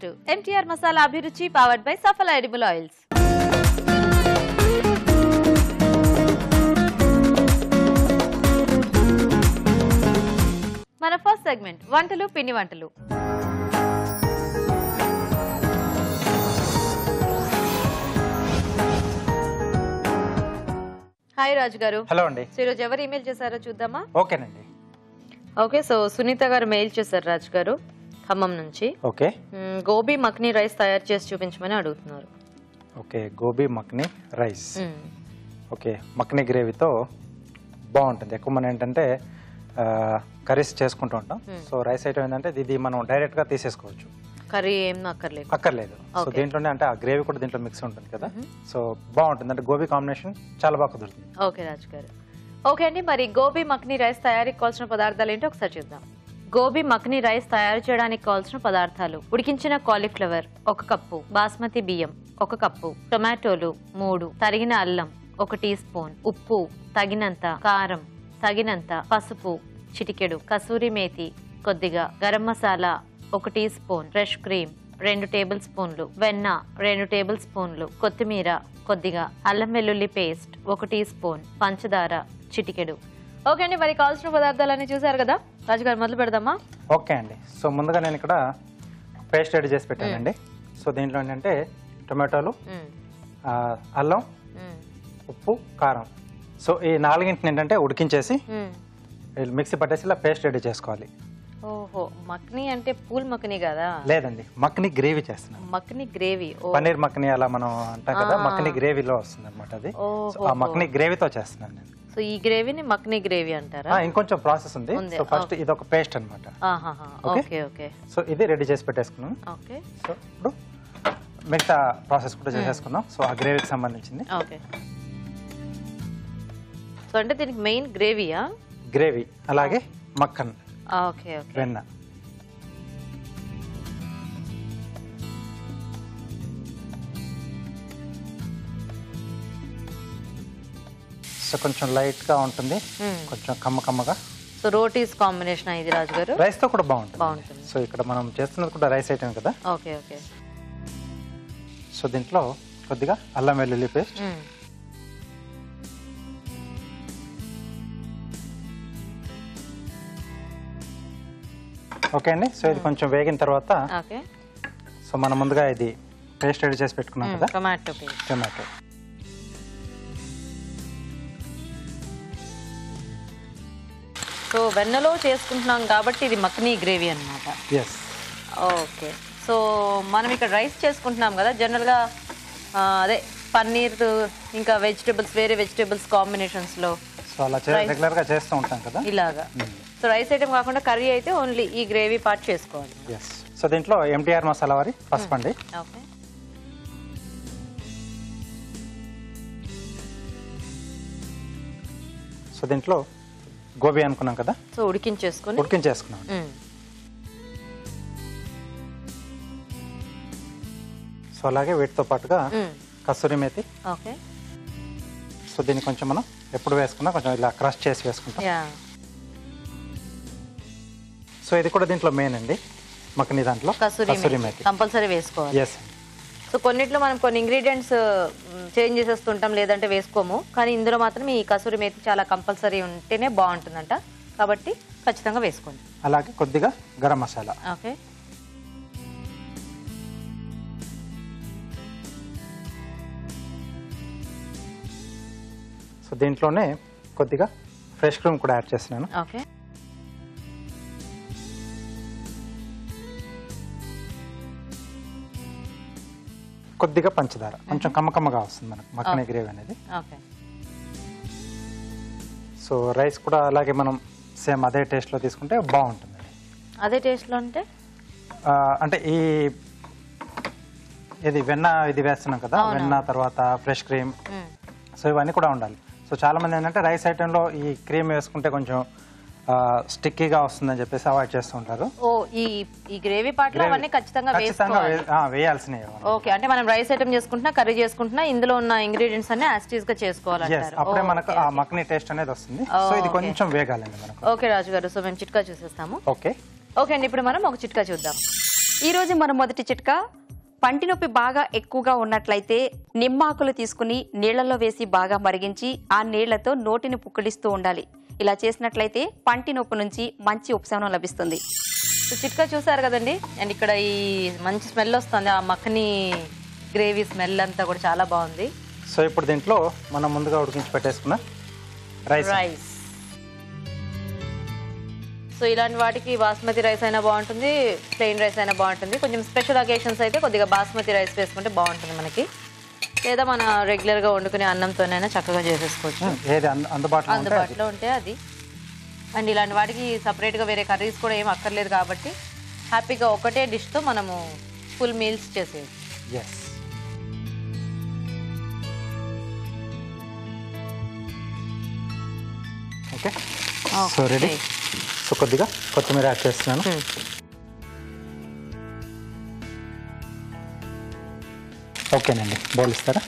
to MTR Masala Abhiruchi powered by Safala Edible Oils. మన first segment వంటలు పిండి వంటలు. హాయ్ రాజు గారు. హలో అండి. సో ఈరోజు ఎవరు ఈమెయిల్ చేశారో చూద్దామా? ఓకేనండి. ఓకే, సో సునీత గారు మెయిల్ చేశారు రాజు గారు ఖమ్మం నుంచి. ఓకే, గోబీ మక్నీ రైస్ తయారు చేసి చూపించమని అడుగుతున్నారు. Okay, gobi makhni rice. Okay, makhni గ్రేవీతో బాగుంటుంది. ఎక్కువ మనం ఏంటంటే కర్రీస్ చేసుకుంటూ ఉంటాం. సో రైస్ ఐటమ్ ఏంటంటే ఇది మనం డైరెక్ట్ గా తీసేసుకోవచ్చు, కర్రీ ఏం అక్కర్లేదు. సో దీంట్లోనే అంటే ఆ గ్రేవీ కూడా దీంట్లో మిక్స్ ఉంటుంది కదా, సో బాగుంటుంది. అంటే గోబీ కాంబినేషన్ చాలా బాగా కుదురుతుంది. ఓకే రాజు గారు. ఓకే అండి, మరి గోబీ మక్నీ రైస్ తయారీకి కావాల్సిన పదార్థాలు ఏంటో ఒకసారి చూద్దాం. గోబీ మక్నీ రైస్ తయారు చేయడానికి కావాల్సిన పదార్థాలు: ఉడికించిన కాలీఫ్లవర్ 1 కప్పు, బాస్మతి బియ్యం 1 కప్పు, టొమాటోలు 3, తరిగిన అల్లం 1 టీ స్పూన్, ఉప్పు తగినంత, కారం తగినంత, పసుపు చిటికెడు, కసూరి మేతి కొద్దిగా, garam masala 1 teaspoon, fresh cream 2 టేబుల్ స్పూన్లు, వెన్న 2 టేబుల్ స్పూన్లు, కొత్తిమీర కొద్దిగా, అల్లం వెల్లుల్లి పేస్ట్ 1 టీ స్పూన్, పంచదార చిటికెడు. ఓకే అండి, మరి కావాల్సిన పదార్థాలన్నీ చూసారు కదా రాజుగారు, మొదలు పెడదామా? ఓకే అండి. సో ముందుగా నేను ఇక్కడ పేస్ట్ రెడీ చేసి పెట్టానండి. సో దీంట్లో ఏంటంటే టొమాటోలు, అల్లం, ఉప్పు, కారం. సో ఈ 4గింటిని ఏంటంటే ఉడికించేసి మిక్సీ పట్టేసి ఇలా పేస్ట్ రెడీ చేసుకోవాలి. ఓహో, మక్నీ అంటే పూల్ మక్నీ కదా? లేదండి, మక్నీ గ్రేవీ చేస్తున్నాను. మక్నీ గ్రేవీ, పన్నీర్ మక్నీ అలా మనం అంటాం కదా, మక్నీ గ్రేవీలో వస్తుంది అనమాట అది. ఆ మక్నీ గ్రేవీతో చేస్తున్నాను నేను. సో ఈ గ్రేవీని మక్నీ గ్రేవీ అంటారా? ఇంకొంచెం ప్రాసెస్ ఉంది. సో ఫస్ట్ ఇది ఒక పేస్ట్ అనమాట. ఓకే ఓకే, సో ఇది రెడీ చేసి పెట్టేసుకున్నాను. ఓకే, సో ఇప్పుడు మిగతా ప్రాసెస్ కూడా చేసేసుకున్నాం. సో ఆ గ్రేవీకి సంబంధించింది. ఓకే, సో అంటే దీనికి మెయిన్ గ్రేవీయా? గ్రేవీ, అలాగే మక్కన్, ఓకే ఓకే, వెన్న. సో కొంచెం లైట్ గా ఉంటుంది, కొంచెం కమ్మగా. సో రోటీస్ కాంబినేషన్ ఇది రాజు గారు? రైస్ తో కూడా బాగుంటుంది. సో ఇక్కడ మనం చేస్తున్నది కూడా రైస్ ఐటమ్ కదా. Okay okay. సో దీంట్లో కొద్దిగా అల్లం వెల్లుల్లి పేస్ట్, ఓకే అండి. సో ఇది కొంచెం వేగిన తర్వాత సో మనం ముందుగా ఇది పేస్ట్ రెడీ చేసి పెట్టుకున్నాం కదా, టొమాటో. సో వెన్నలో చేసుకుంటున్నాం కాబట్టి ఇది మక్నీ గ్రేవీ అన్నమాట. ఎస్. ఓకే, సో మనం ఇక్కడ రైస్ చేసుకుంటున్నాం కదా, జనరల్గా అదే పన్నీర్ ఇంకా వెజిటేబుల్స్, వేరే వెజిటేబుల్స్ కాంబినేషన్స్లో సో అలా రెగ్యులర్ గా చేస్తూ ఉంటాం కదా ఇలాగా. సో రైస్ ఐటమ్ కాకుండా కర్రీ అయితే ఓన్లీ ఈ గ్రేవీ పార్ట్ చేసుకోవాలి. ఎస్. సో దీంట్లో ఎంటీఆర్ మసాలా వారి పసుపు అండి. ఓకే, సో దీంట్లో గోబీ అనుకున్నాం కదా, సో ఉడికించేసుకున్నాం. సో అలాగే వీటితో పాటుగా కసూరి మేతి. ఓకే, సో దీన్ని కొంచెం మనం ఎప్పుడు వేసుకున్నా కొంచెం ఇలా క్రష్ చేసి వేసుకుంటాం. సో ఇది కూడా దీంట్లో మెయిన్ అండి, మక్నీ దాంట్లో కసూరి మేతి కంపల్సరీ వేసుకోవాలి. ఎస్. సో కొన్నిట్లో మనం కొన్ని ఇంగ్రీడియంట్స్ చేంజ్ చేసేస్తుంటాం, లేదంటే వేసుకోము. కానీ ఇందులో మాత్రం ఈ కసూరి మేతి చాలా కంపల్సరీ ఉంటేనే బాగుంటుందంట, కాబట్టి ఖచ్చితంగా వేసుకోండి. అలాగే కొద్దిగా గరం మసాలా. ఓకే, సో దీంట్లోనే కొద్దిగా ఫ్రెష్ క్రీమ్ కూడా యాడ్ చేస్తున్నాను. ఓకే, కొద్దిగా పంచదార, కొంచెం కమ్మగా వస్తుంది మనకు మక్నీ గ్రేవీ అనేది. ఓకే. సో రైస్ కూడా అలాగే మనం సేమ్ అదే టేస్ట్ లో తీసుకుంటే బాగుంటుంది. అదే టేస్ట్ లో అంటే ఇది వెన్న ఇది వేస్తున్నాం కదా, వెన్న తర్వాత ఫ్రెష్ క్రీమ్, సో ఇవన్నీ కూడా ఉండాలి. సో చాలా మంది ఏంటంటే రైస్ ఐటమ్ లో ఈ క్రీమ్ వేసుకుంటే కొంచెం స్టిక్కీగా వస్తుందని చెప్పేసి అవాయిడ్ చేస్తూ ఉంటారు. ఓ ఈ గ్రేవీ పార్ట్ లో అవన్నీ ఖచ్చితంగా వేయాల్సినవి. ఓకే, అంటే మనం రైస్ ఐటమ్ చేసుకుంటున్నా, కర్రీ చేసుకుంటున్నా, ఇందులో ఉన్న ఇంగ్రీడియంట్స్ అన్ని యాస్టీస్ గా చేసుకోవాలంటారు. అప్పుడే మనకు ఆ మక్నీ టేస్ట్ అనేది వస్తుంది. సో ఇది కొంచెం వేగాలండి మనకు. ఓకే రాజు గారు, సో మేము చిట్కా చూసేస్తాము. ఓకే ఓకే అండి, ఇప్పుడు మనం ఒక చిట్కా చూద్దాం. ఈరోజు మన మొదటి చిట్కా, పంటి నొప్పి బాగా ఎక్కువగా ఉన్నట్లయితే నిమ్మాకులు తీసుకుని నీళ్లలో వేసి బాగా మరిగించి ఆ నీళ్లతో నోటిని పుక్కిలిస్తూ ఉండాలి. ఇలా చేసినట్లయితే పంటి నొప్పి నుంచి మంచి ఉపశమనం లభిస్తుంది. చిట్కా చూసారు కదండి. అండ్ ఇక్కడ ఈ మంచి స్మెల్ వస్తుంది, ఆ మక్కని గ్రేవీ స్మెల్ అంతా కూడా చాలా బాగుంది. సో ఇప్పుడు దీంట్లో మనం ముందుగా ఉడికించి పెట్టేసుకున్న రైస్. సో ఇలాంటి వాటికి బాస్మతి రైస్ అయినా బాగుంటుంది, ప్లెయిన్ రైస్ అయినా బాగుంటుంది. కొంచెం స్పెషల్ అకేషన్స్ అయితే కొద్దిగా బాస్మతి రైస్ వేసుకుంటే బాగుంటుంది మనకి. లేదా మన రెగ్యులర్గా వండుకునే అన్నంతోనైనా చక్కగా చేసేసుకోవచ్చు, ఏది అందుబాటులో ఉంటే అది. అండ్ ఇలాంటి వాటికి సపరేట్గా వేరే కర్రీస్ కూడా ఏం అక్కర్లేదు కాబట్టి హ్యాపీగా ఒకటే డిష్తో మనము ఫుల్ మీల్స్ చేసేయచ్చు. Yes. Okay, so ready. So కొద్దిగా కొత్తిమీర యాడ్ చేస్తున్నాను. ఓకేనండి, బౌల్ ఇస్తారా?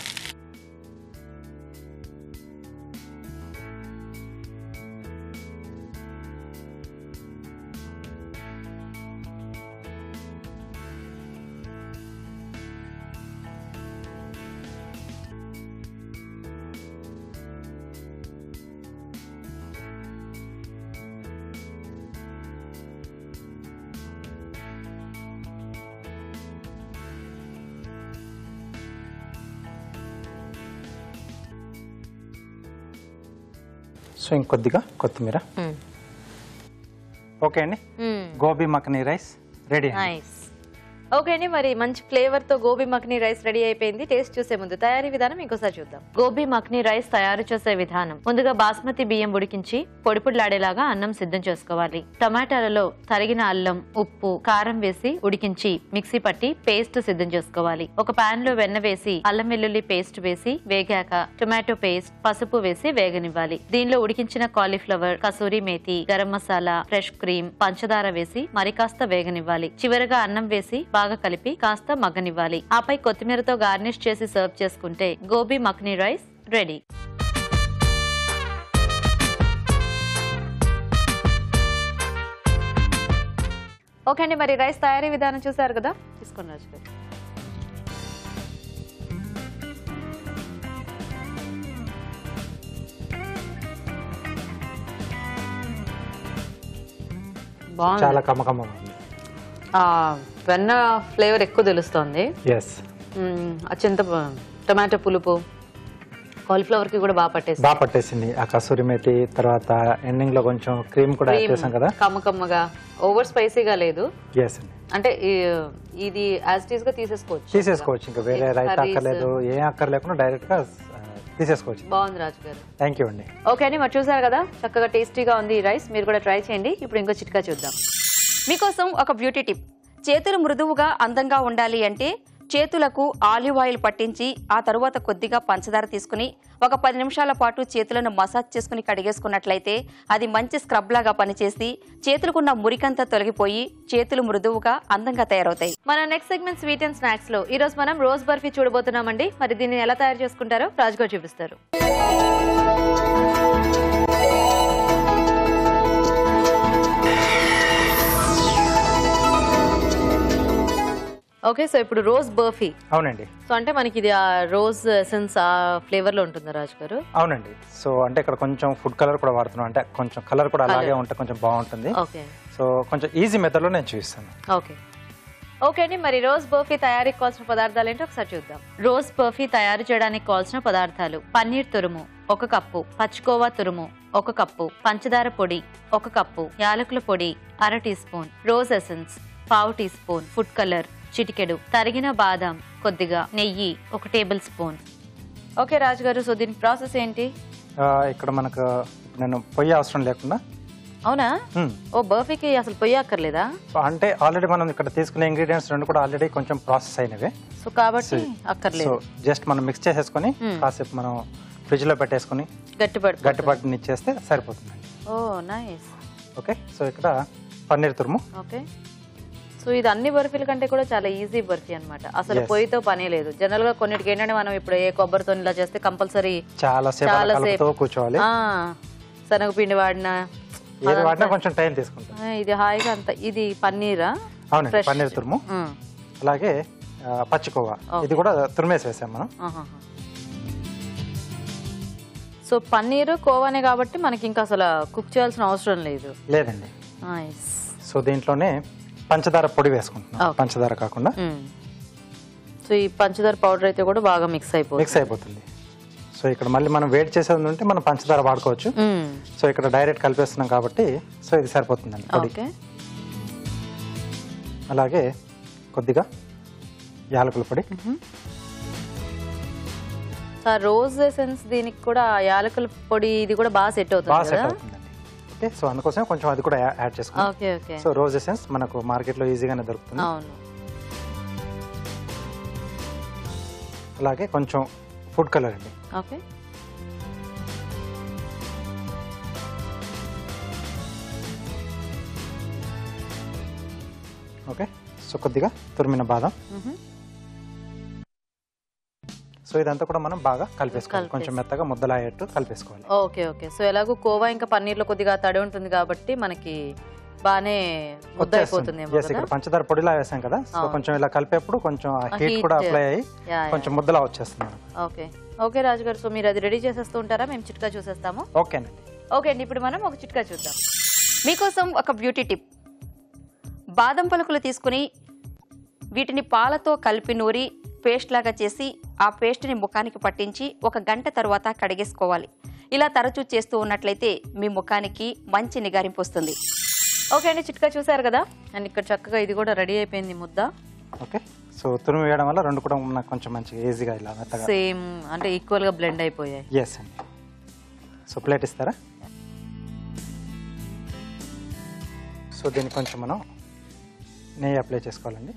సో ఇంకొద్దిగా కొత్తిమీర. ఓకే అండి, gobi makhani rice ready. Nice. Okay అండి, మరి మంచి ఫ్లేవర్ తో గోబీ మక్నీ రైస్ రెడీ అయిపోయింది. టేస్ట్ చూసే ముందు తయారీ విధానం ఇంకోసారి చూద్దాం. గోబీ మక్నీ రైస్ తయారు చేసే విధానం: ముందుగా బాస్మతి బియ్యం ఉడికించి పొడిలాడేలాగా అన్నం సిద్ధం చేసుకోవాలి. టమాటాలలో తరిగిన అల్లం, ఉప్పు, కారం వేసి ఉడికించి మిక్సీ పట్టి పేస్ట్ సిద్ధం చేసుకోవాలి. ఒక పాన్ లో వెన్న వేసి అల్లం వెల్లుల్లి పేస్ట్ వేసి వేగాక టొమాటో పేస్ట్, పసుపు వేసి వేగనివ్వాలి. దీనిలో ఉడికించిన cauliflower, kasuri methi, garam masala, fresh cream, పంచదార వేసి మరి కాస్త వేగనివ్వాలి. చివరగా అన్నం వేసి బాగా కలిపి కాస్త మగ్గనివ్వాలి. ఆపై కొత్తిమీరతో గార్నిష్ చేసి సర్వ్ చేసుకుంటే gobi makhni rice ready. Okay అండి, మరి రైస్ తయారీ విధానం చూసారు కదా, తీసుకొని రాజు గారు. చాలా కమ్మకమ్మ, వెన్న ఫ్లేవర్ ఎక్కువ తెలుస్తుంది. ఎస్. టమాటో పులుపు కాలీఫ్లవర్ కి కూడా బాగా పట్టేసింది. ఆ కసూరి మేతి తర్వాత ఎండింగ్ లో కొంచెం క్రీమ్ కూడా యాడ్ చేసాం కదా, కమ్మకమ్మగా, ఓవర్ స్పైసీగా లేదు. ఎస్ అండి, అంటే ఇది యాజ్ ఇట్ ఈస్ గా తీసేసుకోవచ్చు. ఇంకా వేరే రైస్ అక్కర్లేదు, ఏం అక్కర్లేకుండా డైరెక్ట్ గా తీసేసుకోవచ్చు. బాగుంది రాజు గారు. థ్యాంక్ యూ అండి. ఓకే అండి, మరి చూసారు కదా, చక్కగా టేస్టీగా ఉంది ఈ రైస్. మీరు కూడా ట్రై చేయండి. ఇప్పుడు ఇంకో చిట్కా చూద్దాం. మీకోసం ఒక బ్యూటీ టిప్. చేతులు మృదువుగా అందంగా ఉండాలి అంటే చేతులకు ఆలివ్ ఆయిల్ పట్టించి ఆ తరువాత కొద్దిగా పంచదార తీసుకుని ఒక 10 నిమిషాల పాటు చేతులను మసాజ్ చేసుకుని కడిగేసుకున్నట్లయితే అది మంచి స్క్రబ్ లాగా పనిచేసి చేతులకున్న మురికంతా తొలగిపోయి చేతులు మృదువుగా అందంగా తయారవుతాయి. మన next segment sweet and snacks లో ఈ రోజు మనం రోజ్ బర్ఫీ చూడబోతున్నామండి. మరి దీన్ని ఎలా తయారు చేసుకుంటారో రాజుగారు చూపిస్తారు. ఓకే, సో ఇప్పుడు రోజ్ బర్ఫీ. అవునండి. సో అంటే మనకి ఇది ఆ రోజ్ ఎసెన్స్ ఆ ఫ్లేవర్ లో ఉంటుందా రాజు గారు? అవునండి. సో అంటే ఇక్కడ కొంచెం ఫుడ్ కలర్ కూడా వాడుతున్నాం, అంటే కొంచెం కలర్ కూడా అలాగే ఉంటే కొంచెం బాగుంటుంది. ఓకే, సో కొంచెం ఈజీ మెథడ్ లో నేను చూపిస్తాను. ఓకే ఓకే అండి, మరి రోజ్ బర్ఫీ తయారీకి కావాల్సిన పదార్థాలు ఏంటో ఒకసారి చూద్దాం. రోజ్ బర్ఫీ తయారు చేయడానికి కావాల్సిన పదార్థాలు: పన్నీర్ తురుము 1 కప్పు, పచ్చికోవా తురుము 1 కప్పు, పంచదార పొడి 1 కప్పు, యాలకుల పొడి 1/2 teaspoon, rose essence 1/2 teaspoon, food colour చిటికెడు, తరిగిన బాదం కొద్దిగా, నెయ్యి 1 టేబుల్ స్పూన్. ఓకే రాజు గారు, సో దీని ప్రాసెస్ ఏంటి? ఇక్కడ మనకు నేను పొయ్యి అవసరం లేకుండా. అవునా? ఓ, బర్ఫీకి అసలు పొయ్యి అక్కర్లేదా? సో అంటే ఆల్రెడీ మనం ఇక్కడ తీసుకునే ఇంగ్రీడియంట్స్ రెండు కూడా ఆల్రెడీ కొంచెం ప్రాసెస్ అయినవి, సో కాబట్టి అక్కర్లేదు. సో జస్ట్ మనం మిక్స్ చేసేసుకొని కాసేపు మనం ఫ్రిడ్జ్ లో పెట్టేసుకొని గట్టిపట్టిని ఇచ్చేస్తే సరిపోతుంది. ఓ నైస్. ఓకే, సో ఇక్కడ పన్నీర్ తురుము. ఓకే, సో ఇది అన్ని బర్ఫీల కంటే కూడా చాలా ఈజీ బర్ఫీ అన్నమాట. అసలు పొయ్యితో పనే లేదు. జనరల్ గా కొన్నిటికి ఏంటంటే మనం ఇప్పుడు ఏ కొబ్బరితో ఇలా చేస్తే కంపల్సరీ చాలా సేపు కూర్చోవాలి, శనగపిండి వాడినా కొంచెం టైం తీసుకుంటాం. ఇది హాయిగా అంత. ఇది పన్నీరా? అవునండి, Fresh. పన్నీర్ తురుము, మ్మ్. అలాగే పచ్చికోవా, ఇది కూడా తురిమేసి వేసాం మనం. ఆహాహా. సో పన్నీరు కోవానే కాబట్టి మనకి ఇంకా అసలు కుక్ చేయాల్సిన అవసరం లేదు. లేదండి. నైస్. సో దీంట్లోనే పంచదార పొడి వేసుకుంటున్నాం, Okay. పంచదార కాకుండా. సో ఈ పంచదార పౌడర్ అయితే కూడా బాగా మిక్స్ అయిపోతుంది. సో ఇక్కడ మళ్ళీ మనం వేడి చేసేది ఉంటే మనం పంచదార వాడుకోవచ్చు. సో ఇక్కడ డైరెక్ట్ కలిపేస్తున్నాం కాబట్టి సో ఇది సరిపోతుందండి పొడి. ఓకే. అలాగే కొద్దిగా యాలకుల పొడి. రోజ్ ఎసెన్స్ దీనికి కూడా యాలకుల పొడి ఇది కూడా బాగా సెట్ బాగా అవుతుంది సెట్ కదా. అవుతుందండి. ఓకే, సో అందుకోసం కొంచెం అది కూడా యాడ్ చేసుకుంటాం. Okay okay. So rose essence మనకు మార్కెట్లో ఈజీగానే దొరుకుతుంది. అవును. అలాగే కొంచెం ఫుడ్ కలర్ అండి. ఓకే. ఓకే, సో కొద్దిగా తురిమిన బాదం. సో ఇదంతా కూడా మనం బాగా కలిపేసుకోవాలి, కొంచెం మెత్తగా ముద్దలా అయ్యేట్టు కలిపేసుకోవాలి. Okay okay. సో ఎలాగో కోవా ఇంకా పన్నీర్లో కొద్దిగా తడి ఉంటుంది కాబట్టి మనకి బాగానే ముద్ద అయిపోతుంది. ఇక్కడ పంచదార పొడిలా వేసాం కదా, సో కొంచెం ఇలా కలిపేప్పుడు కొంచెం హీట్ కూడా అప్లై అయ్యి కొంచెం ముద్దలా వచ్చేస్తుంది. ఓకే ఓకే రాజు గారు, సో మీరు అది రెడీ చేసేస్తూ ఉంటారా? మేము చిట్కా చూసేస్తాము. ఓకేనండి. ఓకే అండి, ఇప్పుడు మనం ఒక చిట్కా చూద్దాం. మీకోసం ఒక బ్యూటీ టిప్. బాదం పలుకులు తీసుకుని వీటిని పాలతో కలిపి నూరి పేస్ట్ లాగా చేసి ఆ పేస్ట్ని ముఖానికి పట్టించి 1 గంట తర్వాత కడిగేసుకోవాలి. ఇలా తరచూ చేస్తూ ఉన్నట్లయితే మీ ముఖానికి మంచి నిగారింపు వస్తుంది. ఓకే అండి, చిట్కా చూసారు కదా. అండ్ ఇక్కడ చక్కగా ఇది కూడా రెడీ అయిపోయింది ముద్ద. ఓకే, సో తురిమి వేయడం వల్ల రెండు కూడా నాకు కొంచెం మంచిగా ఈజీగా ఇలా మెత్తగా సేమ్ అంటే ఈక్వల్ గా బ్లెండ్ అయిపోయాయి. ఎస్ అండి. సో ప్లేట్ ఇస్తారా? సో దీనికి కొంచెం మనం నెయ్యి అప్లై చేసుకోవాలండి.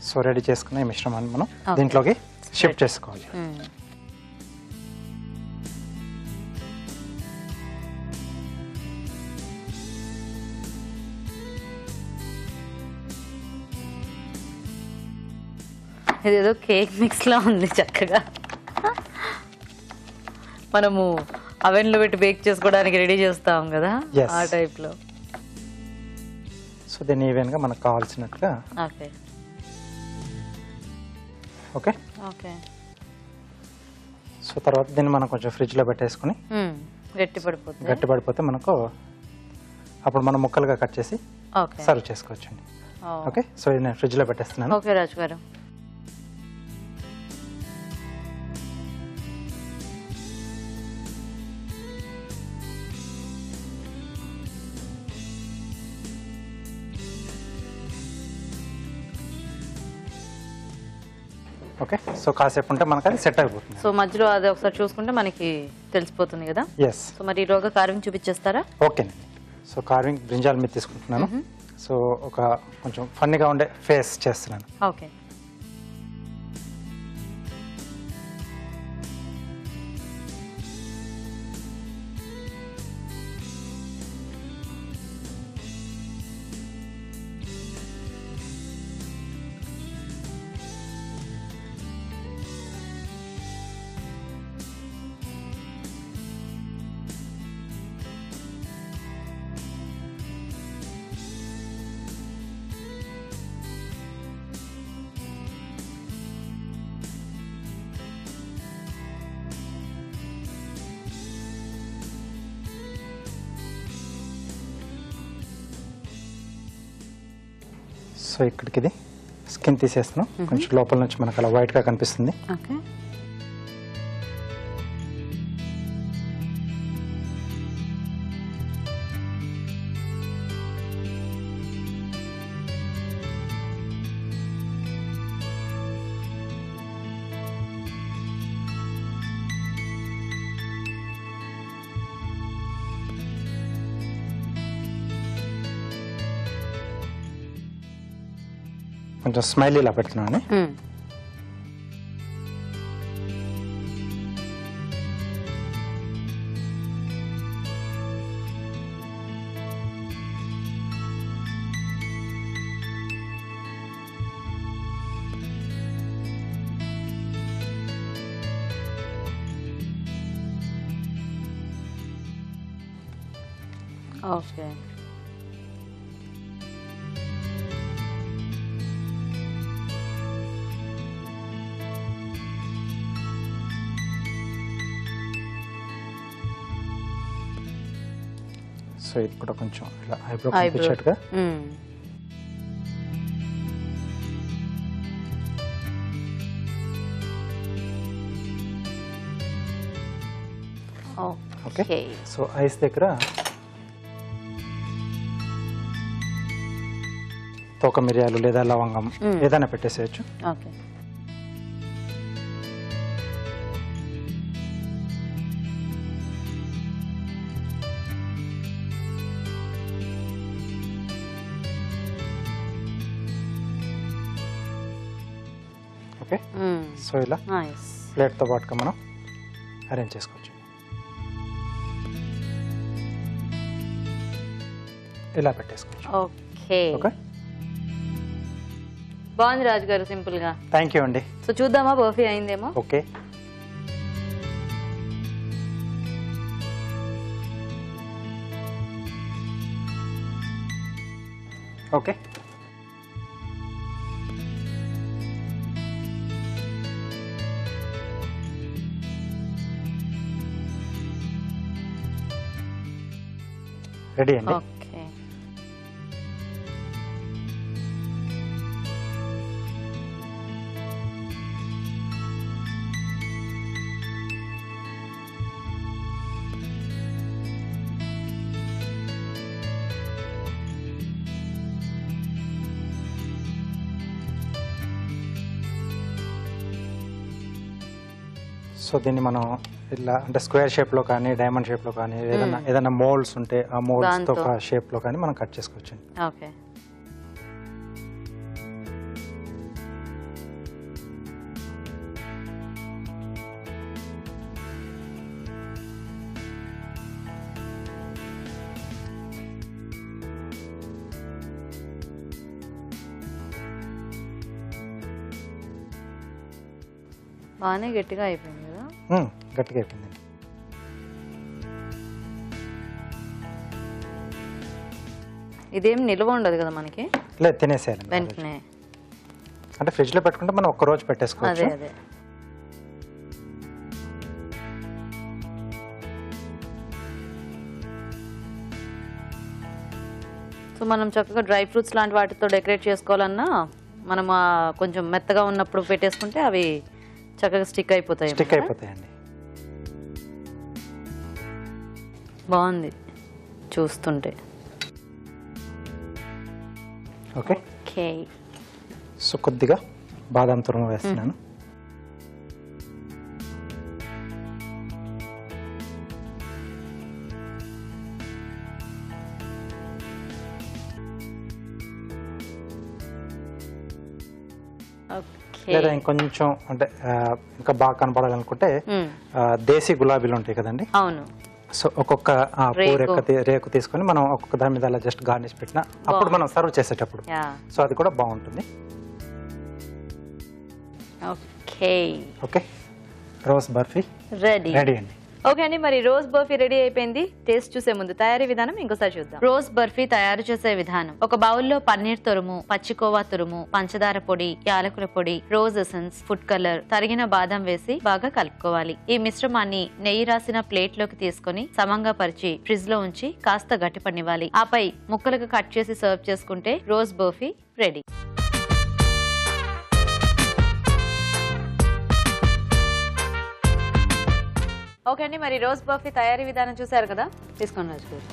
సో రెడీ చేసుకున్న ఈ మిశ్రమాన్ని మనం దీంట్లోకి షిఫ్ట్ చేసుకోవాలి. ఇదేదో కేక్ మిక్స్ లా ఉంది చక్కగా. మనము అవెన్ లో పెట్టి బేక్ చేసుకోవడానికి రెడీ చేస్తాం కదా, ఆ టైప్ లో. సో దీన్ని ఈవెన్ గా మనకు కావాల్సినట్టుగా. Okay okay okay. సో తర్వాత దీన్ని మనం కొంచెం ఫ్రిడ్జ్ లో పెట్టేసుకుని గట్టి పడిపోతే మనకు అప్పుడు మనం ముక్కలుగా కట్ చేసి సర్వ్ చేసుకోవచ్చండి. ఓకే, సో ఇది నేను ఫ్రిడ్జ్ లో పెట్టేస్తున్నాను. ఓకే రాజు గారు. ఓకే, సో కాసేపు ఉంటే మనకు అది సెట్ అయిపోతుంది. సో మధ్యలో అది ఒకసారి చూసుకుంటే మనకి తెలిసిపోతుంది కదా. ఎస్. సో మరి ఈరోజు కార్వింగ్ చూపించేస్తారా? ఓకేనండి. సో కార్వింగ్ బ్రింజాల్ మీద తీసుకుంటున్నాను. సో ఒక కొంచెం ఫన్నీగా ఉండే ఫేస్ చేస్తున్నాను. ఓకే. సో ఇక్కడికి ఇది స్కిన్ తీసేస్తున్నాం, కొంచెం లోపల నుంచి మనకు అలా వైట్గా కనిపిస్తుంది. ఓకే. కొంచెం స్మైల్ ఇలా పెడుతున్నాను. ఓకే. సో ఇది కూడా కొంచెం ఇలా ఐబ్రో కనిపించేట్టుగా. ఓకే. సో ఐస్ దగ్గర తోక మిరియాలు లేదా లవంగం ఏదైనా పెట్టేసేయచ్చు. ఓకే. ఓకే. సో ఇలా ప్లేట్తో పాటుగా మనం అరేంజ్ చేసుకోవచ్చు. ఇలా పెట్టేసుకోవచ్చు. ఓకే. ఓకే. బాగుంది రాజు గారు, సింపుల్ గా. థ్యాంక్ యూ అండి. సో చూద్దామా బర్ఫీ అయిందేమో. ఓకే. ఓకే. రెడీ అండి. ఓకే. సో దీన్ని మనం ఇలా అంటే స్క్వేర్ షేప్లో కానీ డైమండ్ షేప్లో కానీ ఏదైనా మోల్డ్స్ ఉంటే ఆ మోల్డ్స్తో ఒక షేప్లో కానీ మనం కట్ చేసుకోవచ్చు. ఓకే. బాగానే గట్టిగా అయిపోయింది కదా. గట్టిగా అయిపోయింది. ఇదేం నిల్వ ఉండదు కదా మనకి. లేదు, తినేసేయాలి వెంటనే. అంటే ఫ్రిడ్జ్లో పెట్టుకుంటే మనం ఒక్క రోజు పెట్టేసుకోవచ్చు. అదే. సో మనం చక్కగా డ్రై ఫ్రూట్స్ లాంటి వాటితో డెకరేట్ చేసుకోవాలన్నా మనం కొంచెం మెత్తగా ఉన్నప్పుడు పెట్టేసుకుంటే అవి చక్కగా స్టిక్ అయిపోతాయండి. బాగుంది చూస్తుంటే. ఓకే. ఓకే. సో కొద్దిగా బాదం తురుము వేస్తున్నాను. లేదా ఇంకొంచెం అంటే ఇంకా బాగా కనపడాలనుకుంటే దేశీ గులాబీలు ఉంటాయి కదండి. అవును. సో ఒక్కొక్క రేకు తీసుకొని మనం ఒక్కొక్క దాని మీద అలా జస్ట్ గార్నిష్ పెట్టినా అప్పుడు మనం సర్వ్ చేసేటప్పుడు సో అది కూడా బాగుంటుంది. Okay. Okay. Rose barfi ready అండి. ఓకే అండి, మరి రోజ్ బర్ఫీ రెడీ అయిపోయింది. టేస్ట్ చూసే ముందు తయారీ విధానం ఇంకోసారి చూద్దాం. రోజ్ బర్ఫీ తయారు చేసే విధానం: ఒక బౌల్లో పన్నీర్ తురుము, పచ్చికోవా తురుము, పంచదార పొడి, యాలకుల పొడి, రోజ్ ఎసెన్స్, ఫుడ్ కలర్, తరిగిన బాదం వేసి బాగా కలుపుకోవాలి. ఈ మిశ్రమాన్ని నెయ్యి రాసిన ప్లేట్ లోకి తీసుకుని సమంగా పరిచి ఫ్రిడ్జ్ లో ఉంచి కాస్త గట్టిపనివ్వాలి. ఆపై ముక్కలుగా కట్ చేసి సర్వ్ చేసుకుంటే రోజ్ బర్ఫీ రెడీ. ఓకే అండి, మరి రోజ్ బర్ఫీ తయారీ విధానం చూసారు కదా. తీసుకోండి రాజు గారు.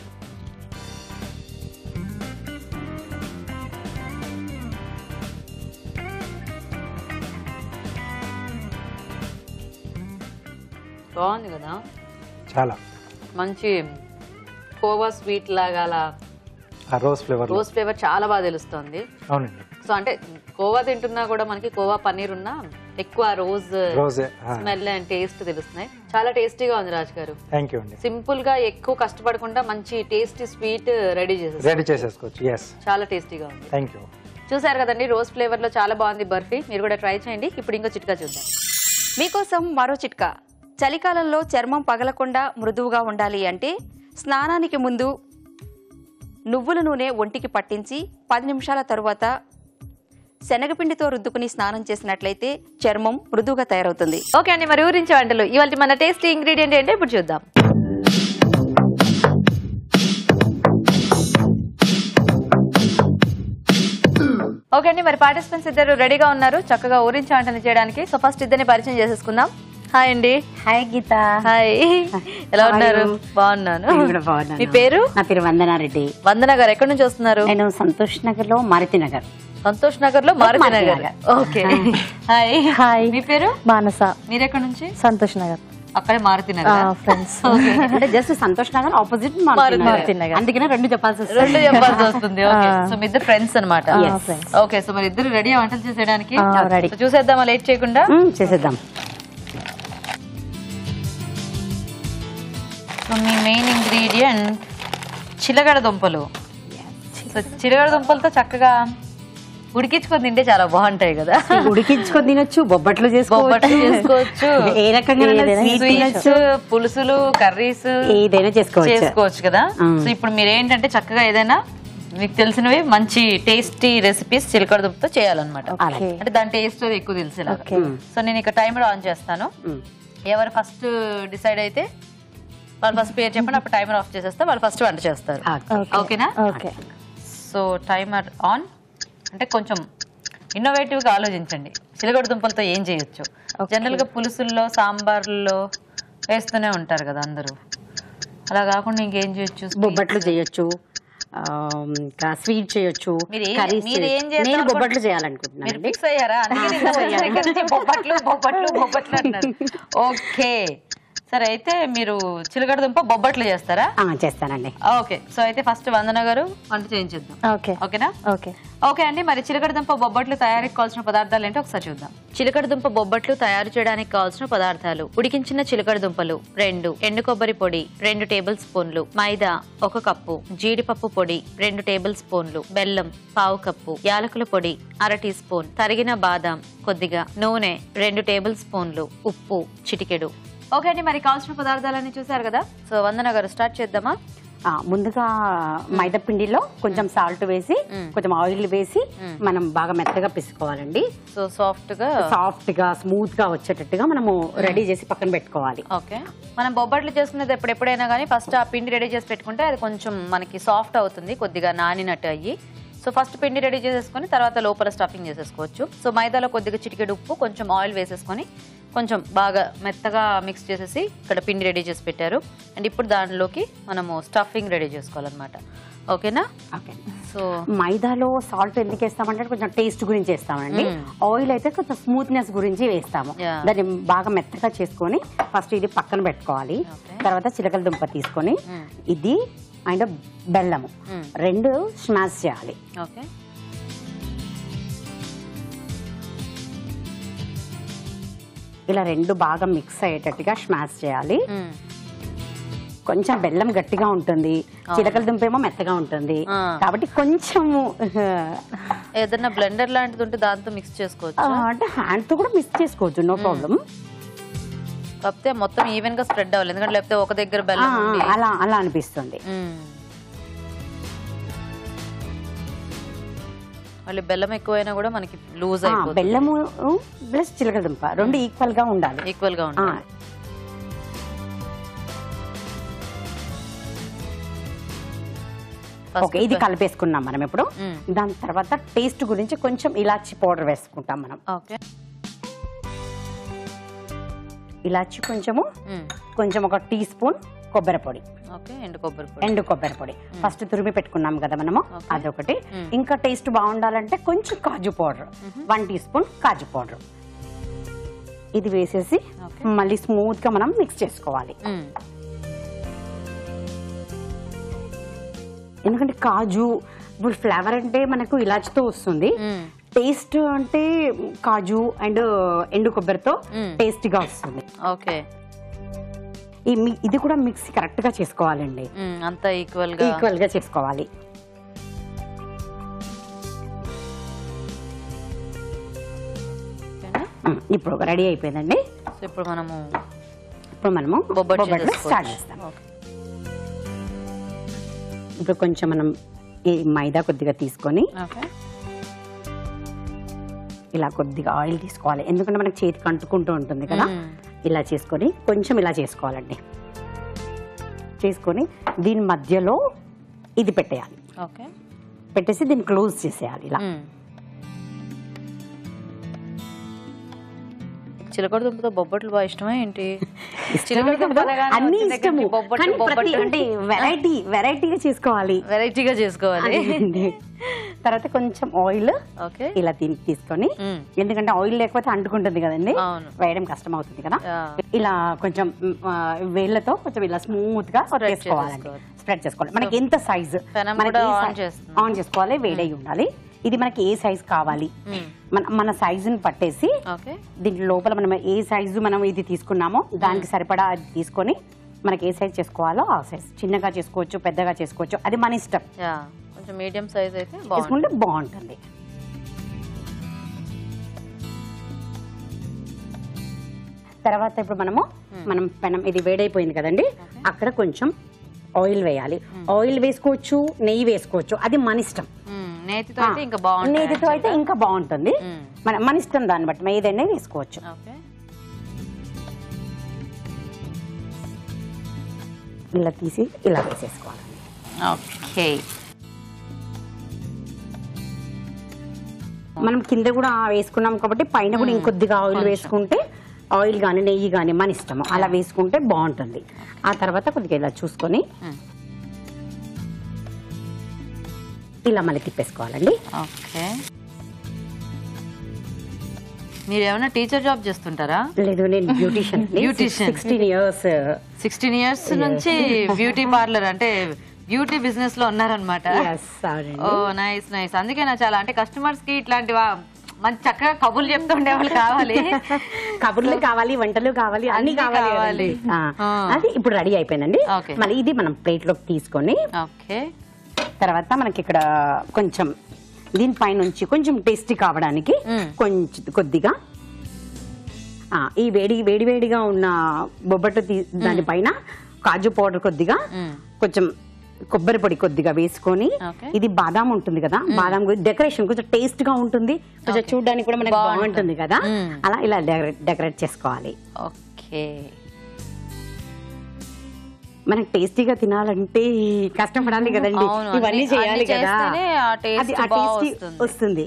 బాగుంది కదా, చాలా మంచి కోవా స్వీట్ లాగా అలా రోజ్ ఫ్లేవర్ చాలా బాగా తెలుస్తుంది. అవునండి. సో అంటే కోవా తింటున్నా కూడా మనకి కోవా పన్నీర్ ఉన్నా ఎక్కువ రోజ్ స్మెల్ అండ్ టేస్ట్ తెలుస్తున్నాయి. చాలా టేస్టీగా ఉంది రాజు గారు. థ్యాంక్ యూ అండి. సింపుల్ గా ఎక్కువ కష్టపడకుండా మంచి టేస్టీ స్వీట్ రెడీ చేసేసుకోవచ్చు. చాలా టేస్టీగా ఉంది. Thank you. చూసారు కదండి, రోజ్ ఫ్లేవర్ లో చాలా బాగుంది బర్ఫీ. మీరు కూడా ట్రై చేయండి. ఇప్పుడు ఇంకో చిట్కా చూద్దాం. మీకోసం మరో చిట్కా. చలికాలంలో చర్మం పగలకుండా మృదువుగా ఉండాలి అంటే స్నానానికి ముందు నువ్వుల నూనె ఒంటికి పట్టించి 10 నిమిషాల తరువాత శనగపిండితో రుద్దుకుని స్నానం చేసినట్లయితే చర్మం మృదువుగా తయారవుతుంది. ఓకే అండి, మరి ఊరించే వంటలు ఇవాళ మన టేస్టీ ఇంగ్రీడియంట్ ఏంటో ఇప్పుడు చూద్దాం. ఓకే అండి, మరి పార్టిసిపెంట్స్ ఇద్దరు రెడీగా ఉన్నారు చక్కగా ఊరించే వంటలు చేయడానికి. సో ఫస్ట్ ఇద్దరిని పరిచయం చేసేసుకుందాం. హాయ్ అండి. హాయ్ గీత. హాయ్, ఎలా ఉన్నారు? బాగున్నాను. మీ పేరు? నా పేరు వందనారెడ్డి. వందన గారు ఎక్కడి నుంచి వస్తున్నారు? నేను సంతోష్ నగర్ లో మారుతి నగర్. సంతోష్ నగర్ లో Maruti Nagar. Okay. Hi. Hi. మీ పేరు? మానస. మీరు ఎక్కడి నుంచి? సంతోష్ నగర్. అక్కడే మారుతి నగర్ ఫ్రెండ్స్. అంటే జస్ట్ సంతోష్ నగర్ ఆపోజిట్ మారుతి నగర్. అందుకనే రెండు చెప్పాల్సి వస్తుంది. రెండు చెప్పాల్సి వస్తుంది. ఓకే, సో మీ ఇద్దరు ఫ్రెండ్స్ అన్నమాట. ఓకే, సో మరి ఇద్దరు రెడీ వంటలు చేసేయడానికి? రెడీ. చూసేద్దామా లేట్ చేయకుండా? చేసేద్దాం. సో మీ మెయిన్ ఇంగ్రీడియంట్ చిలగడ దుంపలు. సో చిలగడ దుంపలతో చక్కగా ఉడికించుకొని తింటే చాలా బాగుంటాయి కదా. ఉడికించుకొని తినొచ్చు, బొబ్బట్లు బొబ్బట్లు చేసుకోవచ్చు, ఏ రకంగా స్వీట్స్, పులుసులు, కర్రీస్ ఏదైనా చేసుకోవచ్చు కదా. సో ఇప్పుడు మీరు ఏంటంటే చక్కగా ఏదైనా మీకు తెలిసినవి మంచి టేస్టీ రెసిపీస్ చిలకడ దుంపతో చేయాలన్నమాట. అంటే దాని టేస్ట్ ఎక్కువ తెలిసేలా. సో నేను ఇక టైమర్ ఆన్ చేస్తాను. ఎవరు ఫస్ట్ డిసైడ్ అయితే వాళ్ళు ఫస్ట్ పేరు చెప్పండి, అప్పుడు టైమర్ ఆఫ్ చేసేస్తే వాళ్ళు ఫస్ట్ వంట చేస్తారు. ఓకేనా? ఓకే. So timer on. అంటే కొంచెం ఇన్నోవేటివ్ గా ఆలోచించండి. చిలకడ దుంపలతో ఏం చేయొచ్చు? జనరల్ గా పులుసుల్లో, సాంబార్లో వేస్తూనే ఉంటారు కదా అందరూ. అలా కాకుండా ఇంకేం చేయొచ్చు? బొబ్బట్లు చేయొచ్చు, ఇంకా స్వీట్ చేయొచ్చు, నేను బొబ్బట్లు చేయాలనుకుంటున్నాను. మీరు ఫిక్స్ అయ్యారా? బొబ్బట్లు బొబ్బట్లు బొబ్బట్లు అంటున్నారు. ఓకే సరే, అయితే మీరు చిలకడ దుంప బొబ్బట్లు చేస్తారా? చేస్తానండి. ఓకే, సో అయితే ఫస్ట్ వందన గారు వంట చేయించేద్దాం. ఓకేనా? ఓకే. ఓకే అండి, మరి చిలకడ దుంప బొబ్బట్లు తయారీకి కావాల్సిన పదార్థాలు ఏంటో ఒకసారి చూద్దాం. చిలకడ దుంప బొబ్బట్లు తయారు చేయడానికి కావాల్సిన పదార్థాలు: ఉడికించిన చిలకడ దుంపలు 2, ఎండు కొబ్బరి పొడి 2 టేబుల్ స్పూన్లు, మైదా 1 కప్పు, జీడిపప్పు పొడి 2 టేబుల్ స్పూన్లు, బెల్లం 1/2 కప్పు, యాలకుల పొడి 1/2 టీ స్పూన్, తరిగిన బాదం కొద్దిగా, నూనె 2 టేబుల్ స్పూన్లు, ఉప్పు చిటికెడు. ఓకే అండి, మరి కావాల్సిన పదార్థాలన్నీ చూసారు కదా. సో వందన గారు స్టార్ట్ చేద్దామా? ముందుగా మైదా పిండిలో కొంచెం సాల్ట్ వేసి, కొంచెం ఆయిల్ వేసి మనం బాగా మెత్తగా పిసుకోవాలండి. సో సాఫ్ట్ గా స్మూత్ గా వచ్చేటట్టుగా మనము రెడీ చేసి పక్కన పెట్టుకోవాలి. ఓకే, మనం బొబ్బట్లు చేసుకునేది ఎప్పుడైనా కానీ ఫస్ట్ ఆ పిండి రెడీ చేసి పెట్టుకుంటే అది కొంచెం మనకి సాఫ్ట్ అవుతుంది, కొద్దిగా నానినట్టు అయ్యి. సో ఫస్ట్ పిండి రెడీ చేసేసుకొని తర్వాత లోపల స్టఫింగ్ చేసేసుకోవచ్చు. సో మైదాలో కొద్దిగా చిటికెడు ఉప్పు, కొంచెం ఆయిల్ వేసేసుకొని కొంచెం బాగా మెత్తగా మిక్స్ చేసేసి ఇక్కడ పిండి రెడీ చేసి పెట్టారు. అండ్ ఇప్పుడు దానిలోకి మనము స్టఫింగ్ రెడీ చేసుకోవాలన్నమాట. ఓకేనా? ఓకే. సో మైదాలో సాల్ట్ ఎందుకు వేస్తామంటే కొంచెం టేస్ట్ గురించి వేస్తామండి. ఆయిల్ అయితే కొంచెం స్మూత్నెస్ గురించి వేస్తాము. దాన్ని బాగా మెత్తగా చేసుకొని ఫస్ట్ ఇది పక్కన పెట్టుకోవాలి. తర్వాత చిలకల దుంప తీసుకొని ఇది అండ్ బెల్లము 2 స్మాష్ చేయాలి. ఓకే, ఇలా 2 బాగా మిక్స్ అయ్యేటట్టుగా స్మాష్ చేయాలి. కొంచెం బెల్లం గట్టిగా ఉంటుంది, చిలకల దుంప ఏమో మెత్తగా ఉంటుంది, కాబట్టి కొంచెము ఏదైనా బ్లెండర్ లాంటిది ఉంటే దాంతో మిక్స్ చేసుకోవచ్చు. అంటే హ్యాండ్ తో కూడా మిక్స్ చేసుకోవచ్చు, నో ప్రాబ్లం. కాకపోతే మొత్తం ఈవెన్ గా స్ప్రెడ్ అవ్వాలి, ఎందుకంటే లేకపోతే ఒక దగ్గర బెల్లం అలా అనిపిస్తుంది. మళ్ళీ బెల్లం ఎక్కువైనా కూడా మనకి లూజ్ అయిపోతుంది. బెల్లము ప్లస్ చిలకల దుంప 2 ఈక్వల్ గా ఉండాలి. ఓకే, ఇది కలిపేసుకున్నాం మనం ఇప్పుడు. దాని తర్వాత టేస్ట్ గురించి కొంచెం ఇలాచి పౌడర్ వేసుకుంటాం మనం. ఓకే, ఇలాచి కొంచెము, కొంచెం 1 టీ స్పూన్ కొబ్బరి పొడి. ఎండు కొబ్బరి పొడి ఫస్ట్ తురిమి పెట్టుకున్నాం కదా మనము, అదొకటి. ఇంకా టేస్ట్ బాగుండాలంటే కొంచెం కాజు పౌడర్ 1 టీ స్పూన్ కాజు పౌడర్ ఇది వేసేసి మళ్ళీ స్మూత్ గా మనం మిక్స్ చేసుకోవాలి. ఎందుకంటే కాజు ఇప్పుడు ఫ్లేవర్ అంటే మనకు ఇలాచితో వస్తుంది, టేస్ట్ అంటే కాజు అండ్ ఎండు కొబ్బరితో టేస్టీగా వస్తుంది. ఓకే, ఇది కూడా మిక్స్ కరెక్ట్ గా చేసుకోవాలండి, అంతా ఈక్వల్ గా చేసుకోవాలి. ఇప్పుడు రెడీ అయిపోయిందండి. ఇప్పుడు మనము బొబ్బట్లు స్టార్ట్ చేస్తాం. ఇప్పుడు కొంచెం మనం ఈ మైదా కొద్దిగా తీసుకొని ఇలా కొద్దిగా ఆయిల్ తీసుకోవాలి, ఎందుకంటే మనకి చేతికి అంటుకుంటూ ఉంటుంది కదా. ఇలా చేసుకొని కొంచెం ఇలా చేసుకోవాలండి. చేసుకొని దీని మధ్యలో ఇది పెట్టేయాలి. పెట్టేసి దీన్ని క్లోజ్ చేసేయాలి ఇలా. చిలకడ దుంపతో బొబ్బట్లు బాగా ఇష్టమా ఏంటి? అన్ని ఇష్టము, అంటే వెరైటీగా చేసుకోవాలి, వెరైటీగా చేసుకోవాలి. తర్వాత కొంచెం ఆయిల్ ఇలా తీసుకొని, ఎందుకంటే ఆయిల్ లేకపోతే అంటుకుంటుంది కదండి, వేయడం కష్టం అవుతుంది కదా. ఇలా కొంచెం వేళ్ళతో కొంచెం ఇలా స్మూత్ గా చేసుకోవాలండి, స్ప్రెడ్ చేసుకోవాలి. మనకి ఎంత సైజు ఆన్ చేసుకోవాలి, వేడై ఉండాలి. ఇది మనకి ఏ సైజ్ కావాలి మన సైజుని పట్టేసి దీని లోపల మనం ఏ సైజు మనం ఇది తీసుకున్నామో దానికి సరిపడా అది తీసుకొని మనకి ఏ సైజ్ చేసుకోవాలో ఆ సైజ్, చిన్నగా చేసుకోవచ్చు, పెద్దగా చేసుకోవచ్చు, అది మన ఇష్టం. కొంచెం మీడియం సైజ్ అయితే చేసుకుంటే బాగుంటుంది. తర్వాత ఇప్పుడు మనం పెనం ఇది వేడైపోయింది కదండి, అక్కడ కొంచెం ఆయిల్ వేయాలి. ఆయిల్ వేసుకోవచ్చు, నెయ్యి వేసుకోవచ్చు, అది మన ఇష్టం. నేతితో అయితే ఇంకా బాగుంటుంది, మన ఇష్టం, దాన్ని బట్టి ఏదైనా వేసుకోవచ్చు. ఇలా తీసి ఇలా వేసేసుకోవాలి. మనం కింద కూడా వేసుకున్నాం కాబట్టి పైన కూడా ఇంకొద్దిగా ఆయిల్ వేసుకుంటే, ఆయిల్ కానీ నెయ్యి కానీ మన ఇష్టము, అలా వేసుకుంటే బాగుంటుంది. ఆ తర్వాత కొద్దిగా ఇలా చూసుకొని ఇలా మళ్ళీ తిప్పేసుకోవాలండి. మీరు ఏమైనా టీచర్ జాబ్ చేస్తుంటారా? లేదు, నేను బ్యూటిషియన్. 16 years నుంచి బ్యూటీ పార్లర్ అంటే బ్యూటీ బిజినెస్ లో ఉన్నారనమాట. ఓ నైస్ నైస్. అందుకే నా చాలా అంటే కస్టమర్స్ కి ఇట్లాంటి మంచి చక్కగా కబుర్లు చెప్తూ ఉండేవాళ్ళు కావాలి. కబుర్లు కావాలి, వంటలు కావాలి, అన్ని కావాలి. అది ఇప్పుడు రెడీ అయిపోయిందండి. మళ్ళీ ఇది మనం ప్లేట్ లోకి తీసుకొని తర్వాత మనకి ఇక్కడ కొంచెం దీనిపై నుంచి కొంచెం టేస్టీ కావడానికి కొద్దిగా ఈ వేడిగా ఉన్న బొబ్బట్టు దానిపైన కాజు పౌడర్ కొద్దిగా, కొంచెం కొబ్బరి పొడి కొద్దిగా వేసుకొని, ఇది బాదాం ఉంటుంది కదా, బాదాం డెకరేషన్ కొంచెం టేస్ట్ గా ఉంటుంది, కొంచెం చూడడానికి కూడా మనకి బాగుంటుంది కదా, అలా ఇలా డెకరేట్ చేసుకోవాలి. మనకి టేస్టీగా తినాలంటే కష్టపడాలి కదండి, ఇవన్నీ చేయాలి కదా, అది ఆ టేస్ట్ వస్తుంది.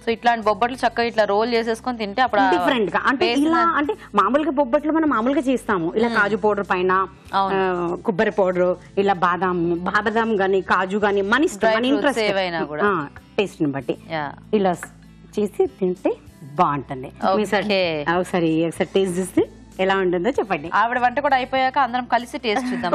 సో ఇట్లాంటి బొబ్బట్లు చక్కగా ఇట్లా రోల్ చేసేసుకొని తింటే అప్పుడు డిఫరెంట్ గా, అంటే ఇలా అంటే మామూలుగా బొబ్బట్లు మనం మామూలుగా చేస్తాము, ఇలా కాజు పౌడర్ పైన కొబ్బరి పౌడర్, ఇలా బాదాం గానీ కాజు గానీ మన ఇష్టం, మన ఇంట్రెస్ట్ టేస్ట్ ని బట్టి ఇలా చేసి తింటే బాగుంటుంది. ఒకసారి టేస్ట్ చేస్తే ఎలా ఉంటుందో చెప్పండి. ఆవిడ వంట కూడా అయిపోయాక అందరం కలిసి టేస్ట్ చూద్దాం.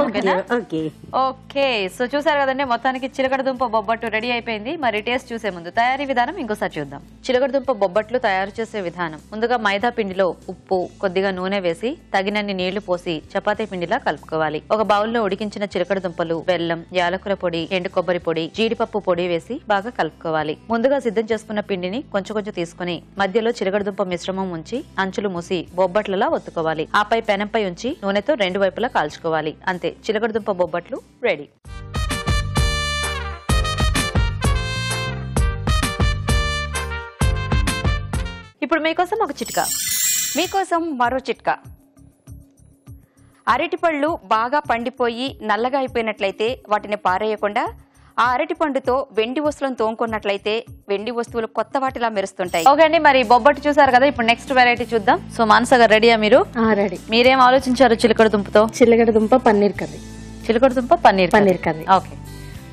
ఓకే. సో చూసారు కదండి, మొత్తానికి చిలకడ దుంప బొబ్బట్టు రెడీ అయిపోయింది. మరి టేస్ట్ చూసే ముందు తయారీ విధానం ఇంకోసారి చూద్దాం. చిలకడ దుంప బొబ్బట్లు తయారు చేసే విధానం: ముందుగా మైదా పిండిలో ఉప్పు, కొద్దిగా నూనె వేసి తగినన్ని నీళ్లు పోసి చపాతీ పిండిలా కలుపుకోవాలి. ఒక బౌల్లో ఉడికించిన చిలకడ దుంపలు, బెల్లం, యాలకుల పొడి, ఎండు కొబ్బరి పొడి, జీడిపప్పు పొడి వేసి బాగా కలుపుకోవాలి. ముందుగా సిద్ధం చేసుకున్న పిండిని కొంచెం తీసుకుని మధ్యలో చిలకడ దుంప మిశ్రమం ఉంచి అంచులు మూసి బొబ్బట్లలా ఒత్తుకోవాలి. ఆపై పెనంపై ఉంచి నూనెతో 2 వైపులా కాల్చుకోవాలి. అంతే, చిలకడ దుంప బొబ్బట్లు రెడీ. ఇప్పుడు మీకోసం ఒక చిట్కా. మీకోసం మరో చిట్కా. అరటిపళ్ళు బాగా పండిపోయి నల్లగా అయిపోయినట్లయితే వాటిని పారేయకుండా ఆ అరటి పండుతో వెండి వస్తువులను తోముకున్నట్లయితే వెండి వస్తువులు కొత్త వాటిలా మెరుస్తుంటాయి. ఓకే అండి, మరి బొబ్బట్టు చూసారు కదా, ఇప్పుడు నెక్స్ట్ వెరైటీ చూద్దాం. సో మానస గారు రెడీయా? మీరు రెడీ. మీరేం ఆలోచించారు చిలకడ దుంపతో? చిలకడ దుంప పన్నీర్ కర్రీ. చిలకడ దుంప పన్నీర్ కర్రీ.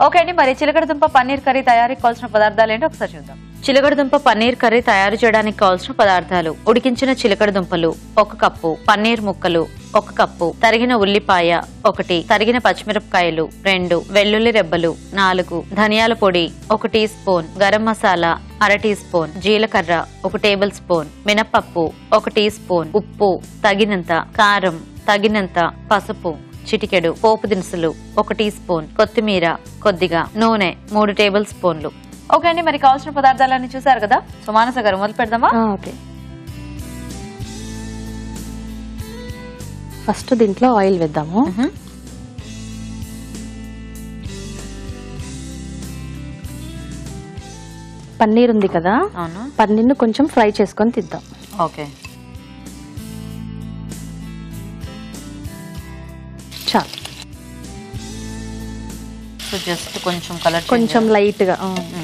ఓకే అండి, మరి చిలకడ దుంప పన్నీర్ కర్రీ తయారీకి కావాల్సిన పదార్థాలు ఏంటో ఒకసారి చూద్దాం. చిలకడ దుంప పన్నీర్ కర్రీ తయారు చేయడానికి కావాల్సిన పదార్థాలు: ఉడికించిన చిలకడ దుంపలు 1 కప్పు, పన్నీర్ ముక్కలు 1 కప్పు, తరిగిన ఉల్లిపాయ 1, తరిగిన పచ్చిమిరపకాయలు 2, వెల్లుల్లి రెబ్బలు 4, ధనియాల పొడి 1 teaspoon, garam masala 1/2 teaspoon, జీలకర్ర 1 టేబుల్ స్పూన్, మినపప్పు 1 టీ స్పూన్, ఉప్పు తగినంత, కారం తగినంత, పసుపు చిటికెడు, పోపు దినుసులు 1 టీ స్పూన్, కొత్తిమీర కొద్దిగా, నూనె 3 టేబుల్ స్పూన్లు. ఓకే అండి, మరి కావాల్సిన పదార్థాలన్నీ చూసారు కదా. సో మానస గారు మొదలు పెడదామా? ఓకే. ఫస్ట్ దీంట్లో ఆయిల్ వేద్దాము. పన్నీర్ ఉంది కదా, అవును. పన్నీర్ను కొంచెం ఫ్రై చేసుకొని తిద్దాం. ఓకే, చాలు. సో జస్ట్ కొంచెం కలర్ కొంచెం లైట్ గా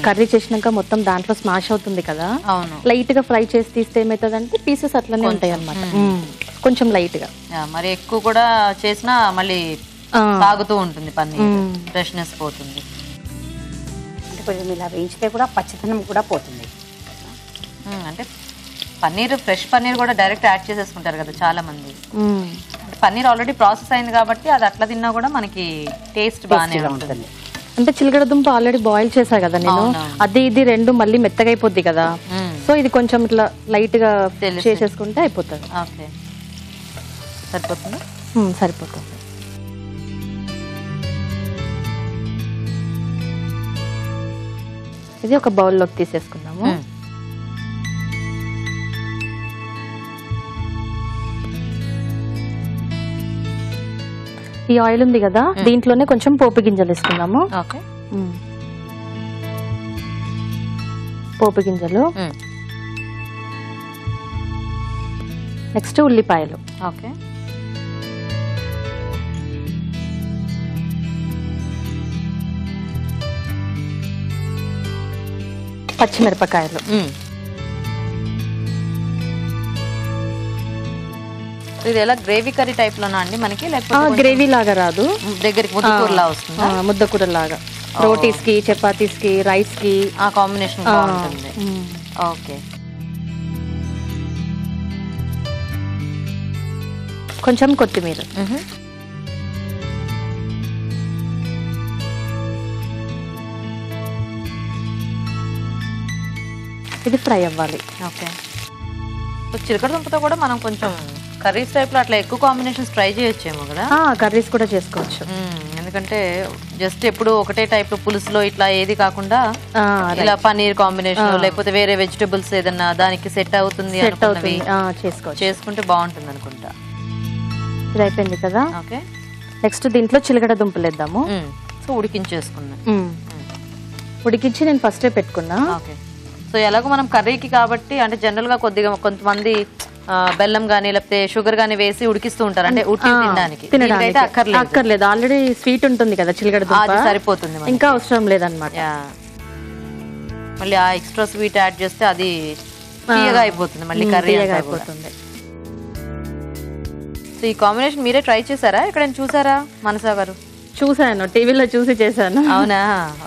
కర్రీ చేసినాక మొత్తం దాంట్లో స్మాష్ అవుతుంది కదా, అవును. లైట్ గా ఫ్రై చేసి తీస్తే ఏమవుతుందంటే పీసెస్ అట్లనే ఉంటాయి అన్నమాట. కొంచెం లైట్ గా. మరి ఎక్కువ కూడా చేసినా మళ్ళీ తాగుతూ ఉంటుంది, పన్నీర్ ఫ్రెష్నెస్ పోతుంది. అంటే కొంచెం ఇలా వేయించితే కూడా పచ్చదనం కూడా పోతుంది. అంటే పన్నీర్, ఫ్రెష్ పన్నీర్ కూడా డైరెక్ట్ యాడ్ చేసేసుకుంటారు కదా చాలా మంది. పన్నీర్ ఆల్రెడీ ప్రాసెస్ అయింది కాబట్టి అది అట్లా తిన్నా కూడా మనకి టేస్ట్ బాగానే ఉంటుంది. అంటే చిలకడ దుంప ఆల్రెడీ బాయిల్ చేసా కదా నేను, అది ఇది రెండు మళ్ళీ మెత్తగా అయిపోద్ది కదా, సో ఇది కొంచెం ఇట్లా లైట్ గా చేసేసుకుంటే అయిపోతుంది. ఓకే, సరిపోతుంది. సరిపోతుంది. ఇది ఒక బౌల్లోకి తీసేసుకుందాము. ఈ ఆయిల్ ఉంది కదా, దీంట్లోనే కొంచెం పోపు గింజలు వేసుకుందాము. ఓకే, పోపు గింజలు, నెక్స్ట్ ఉల్లిపాయలు, ఓకే, పచ్చిమిరపకాయలు. ఇది ఎలా గ్రేవీ కర్రీ టైప్ లోనా అండి మనకి, లేకపోతే గ్రేవీ లాగా రాదు, దగ్గరికి ముద్దకూరలా వస్తుంది. ముద్దకూర లాగా రోటీస్ కి, చపాతీస్ కి, రైస్ కి ఆ కాంబినేషన్ బాగుంటుంది. ఓకే, కొంచెం కొత్తిమీర, ఇది ఫ్రై అవ్వాలి. ఓకే, చిలకడ దుంపతో కూడా మనం కొంచెం కర్రీస్ టైప్ లో అట్లా ఎక్కువ కాంబినేషన్స్ ట్రై చేయొచ్చేమో కదా. కర్రీస్ కూడా చేసుకోవచ్చు, ఎందుకంటే జస్ట్ ఎప్పుడు ఒకటే టైప్ పులుసులో ఇట్లా ఏది కాకుండా ఇలా పన్నీర్ కాంబినేషన్ లేకపోతే వేరే వెజిటబుల్స్ ఏదన్నా దానికి సెట్ అవుతుంది చేసుకుంటే బాగుంటుంది అనుకుంటా. ఇది అయిపోయింది కదా. ఓకే, నెక్స్ట్ దీంట్లో చిలకడ దుంపలు వేద్దాము. సో ఉడికించేసుకున్నా, ఉడికించి నేను ఫస్టే పెట్టుకున్నా. ఓకే, సో ఎలాగో మనం కర్రీకి కాబట్టి అంటే జనరల్ గా కొద్దిగా కొంతమంది బెల్లం గానీ లేకపోతే షుగర్ గానీ వేసి ఉడికిస్తూ ఉంటారు, అంటే ఉడికి తినడానికి అక్కర్లేదు, ఆల్రెడీ స్వీట్ ఉంటుంది కదా చిలకడ దుంప, సరిపోతుంది, ఇంకా అవసరం లేదన్నమాట. మళ్ళీ ఆ ఎక్స్ట్రా స్వీట్ యాడ్ చేస్తే అది తీయగా అయిపోతుంది, మళ్ళీ కర్రీ అయిపోతుంది. సో ఈ కాంబినేషన్ మీరే ట్రై చేశారా, ఎక్కడైనా చూసారా మనసా గారు? చూసాను, టీవీలో చూసి చేశాను. అవునా,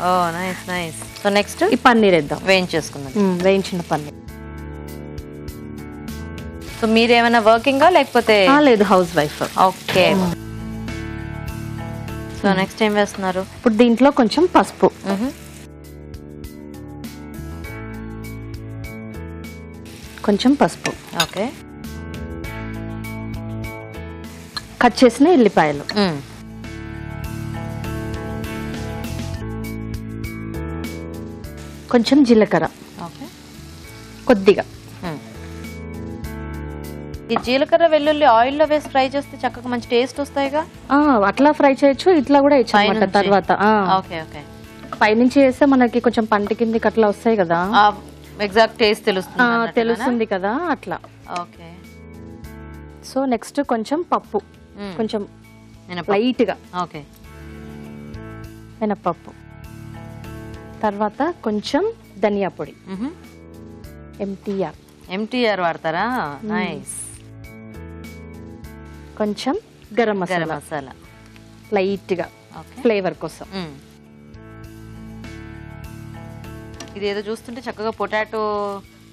ఓ నైస్ నైస్. సో నెక్స్ట్ ఈ పన్నీర్ వేద్దాం, వేయించేసుకుందాం. వేయించిన పన్నీర్. సో మీరేమైనా వర్కింగా లేకపోతే? లేదు, house wife. Okay, so next ఏం వేస్తున్నారు? ఇప్పుడు దీంట్లో కొంచెం పసుపు, కొంచెం పసుపు, ఓకే, కట్ చేసిన ఎల్లిపాయలు, కొంచెం జీలకర్ర, ఓకే, కొద్దిగా. ఈ జీలకర్ర వెల్లుల్లి ఆయిల్లో వేసి ఫ్రై చేస్తే చక్కగా మంచి టేస్ట్ వస్తాయిగా. అట్లా ఫ్రై చేయొచ్చు, ఇట్లా కూడా ఇచ్చామన్నమాట తర్వాత. ఓకే ఓకే, పైనుంచి వేస్తే మనకి కొంచెం పంట కిందికి అట్లా వస్తాయి కదా, ఎగ్జాక్ట్ టేస్ట్ తెలుస్తుంది కదా అట్లా. ఓకే, సో నెక్స్ట్ కొంచెం పప్పు, కొంచెం లైట్ గా. ఓకే, మినపప్పు, తర్వాత కొంచెం ధనియా పొడి, ఎంటీఆర్ వాడతారా? నైస్. కొంచెం గరం మసాలా లైట్ గా ఫ్లేవర్ కోసం. ఇదేదో చూస్తుంటే చక్కగా పొటాటో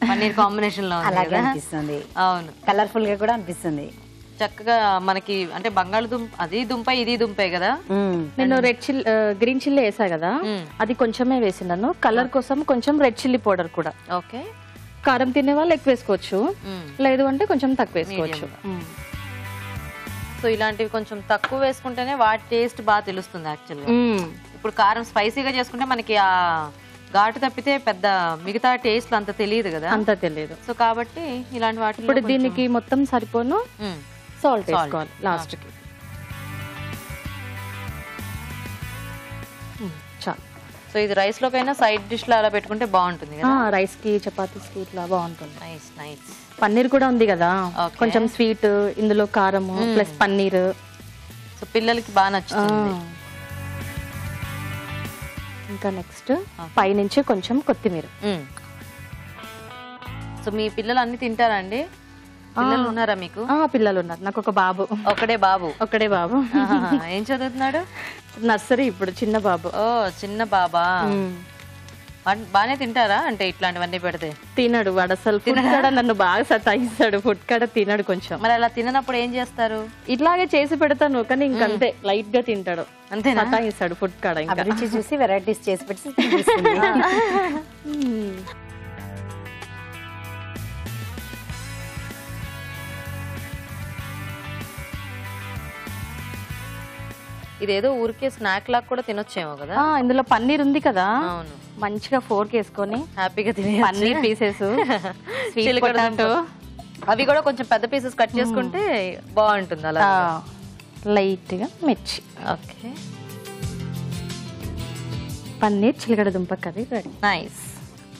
పన్నీర్ కాంబినేషన్ లో అలాగే అనిపిస్తుంది. అవును, కలర్ఫుల్ గా కూడా అనిపిస్తుంది. చక్కగా మనకి అంటే బంగాళదుంప అది దుంప ఇది దుంపే కదా. నేను రెడ్ చిల్లీ గ్రీన్ చిల్లీ వేసా కదా, అది కొంచెమే వేసినాను కలర్ కోసం. కొంచెం రెడ్ చిల్లీ పౌడర్ కూడా. ఓకే, కారం తినే వాళ్ళు ఎక్కువ వేసుకోవచ్చు, లేదు అంటే కొంచెం తక్కువ వేసుకోవచ్చు. సో ఇలాంటివి కొంచెం తక్కువ వేసుకుంటేనే వాటి టేస్ట్ బాగా తెలుస్తుంది యాక్చువల్గా. ఇప్పుడు కారం స్పైసీగా చేసుకుంటే మనకి ఆ ఘాటు తప్పితే పెద్ద మిగతా టేస్ట్ అంత తెలియదు కదా. అంత తెలియదు. సో కాబట్టి ఇలాంటి వాటి ఇప్పుడు దీనికి మొత్తం సరిపోను సాల్ట్ వేసుకోవాలి లాస్ట్ కి. చాలు. సో ఇది రైస్ లోకైనా సైడ్ డిష్ లో అలా పెట్టుకుంటే బాగుంటుంది కదా. రైస్ కి చపాతీస్ కి ఇట్లా బాగుంటుంది. Nice nice. పన్నీర్ కూడా ఉంది కదా, Okay. కొంచెం స్వీట్, ఇందులో కారము ప్లస్ పన్నీర్, సో పిల్లలకి బాగా నచ్చుతుంది. ఇంకా నెక్స్ట్ పైనుంచి కొంచెం కొత్తిమీర. సో మీ పిల్లలు అన్ని తింటారా అండి? పిల్లలు ఉన్నారా మీకు? పిల్లలు ఉన్నారు, నాకు ఒక బాబు. ఒకడే బాబు? ఒకడే బాబు. ఏం చదువుతున్నాడు? నర్సరీ ఇప్పుడు, చిన్న బాబు. ఓ చిన్న బాబా. బానే తింటారా అంటే ఇట్లాంటివన్నీ పెడితే? తినడు వాడు అసలు. ఫుడ్ కాడ నన్ను బాగా సతాయిస్తాడు, ఫుడ్ కాడ తినడు కొంచెం. మరి అలా తిననప్పుడు ఏం చేస్తారు? ఇట్లాగే చేసి పెడతాను కానీ ఇంకంతే లైట్ గా తింటాడు, అంతే సతాయిస్తాడు ఫుడ్ కాడ. ఇంకా అభిరుచి చూసి వెరైటీస్ చేసి పెట్టి ఇదేదో ఊరికే స్నాక్ లాగా కూడా తినొచ్చేమో కదా. ఇందులో పన్నీర్ ఉంది కదా, అవును. మంచిగా ఫోర్క్ వేసుకొని హ్యాపీగా తినే పన్నీర్ పీసెస్, స్వీట్ పొటాటో, అవి కూడా కొంచెం పెద్ద పీసెస్ కట్ చేసుకుంటే బాగుంటుంది. అలా లైట్ గా మిర్చి. ఓకే. పన్నీర్ చిలకడ దుంప కర్రీ రెడీ. నైస్.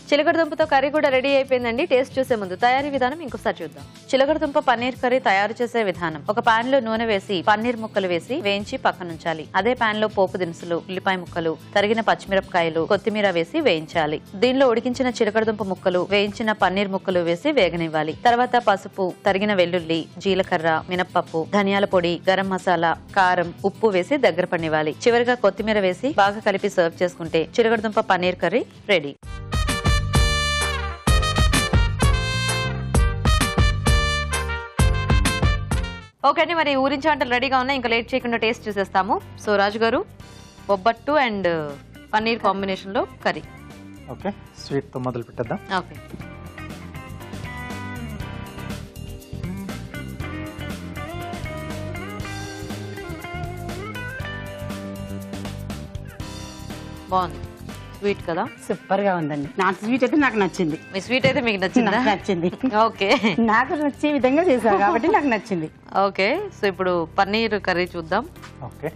చిలకడ దుంపతో కర్రీ కూడా రెడీ అయిపోయిందండి. టేస్ట్ చూసే ముందు తయారీ విధానం ఇంకోసారి చూద్దాం. చిలకడ దుంప పన్నీర్ కర్రీ తయారు చేసే విధానం: ఒక పాన్ లో నూనె వేసి పన్నీర్ ముక్కలు వేసి వేయించి పక్కనుంచాలి. అదే పాన్ లో పోపు దినుసులు, ఉల్లిపాయ ముక్కలు, తరిగిన పచ్చిమిరపకాయలు, కొత్తిమీర వేసి వేయించాలి. దీనిలో ఉడికించిన చిలకడ దుంప ముక్కలు, వేయించిన పన్నీర్ ముక్కలు వేసి వేగనివ్వాలి. తర్వాత పసుపు, తరిగిన వెల్లుల్లి, జీలకర్ర, మినప్పప్పు, ధనియాల పొడి, గరం మసాలా, కారం, ఉప్పు వేసి దగ్గర పనివ్వాలి. చివరిగా కొత్తిమీర వేసి బాగా కలిపి సర్వ్ చేసుకుంటే చిలకడ దుంప పన్నీర్ కర్రీ రెడీ. ఓకే అండి, మరి ఊరించి వంటలు రెడీగా ఉన్నాయి. ఇంకా లేట్ చేయకుండా టేస్ట్ చూసేస్తాము. సో రాజు గారు, బొబ్బట్టు అండ్ పన్నీర్ కాంబినేషన్ లో కర్రీ. ఓకే, స్వీట్ తో మొదలు పెట్టేద్దాం. ఓకే. బాగుంది, స్వీట్ కదా. సూపర్ గా ఉందండి. నాకు స్వీట్ అయితే నాకు నచ్చింది. మీ స్వీట్ అయితే మీకు నచ్చిందా? నాకు నచ్చింది. ఓకే, నాకు నచ్చే విధంగా చేశారు కాబట్టి నాకు నచ్చింది. ఓకే. సో ఇప్పుడు పన్నీర్ కర్రీ చూద్దాం. ఓకే,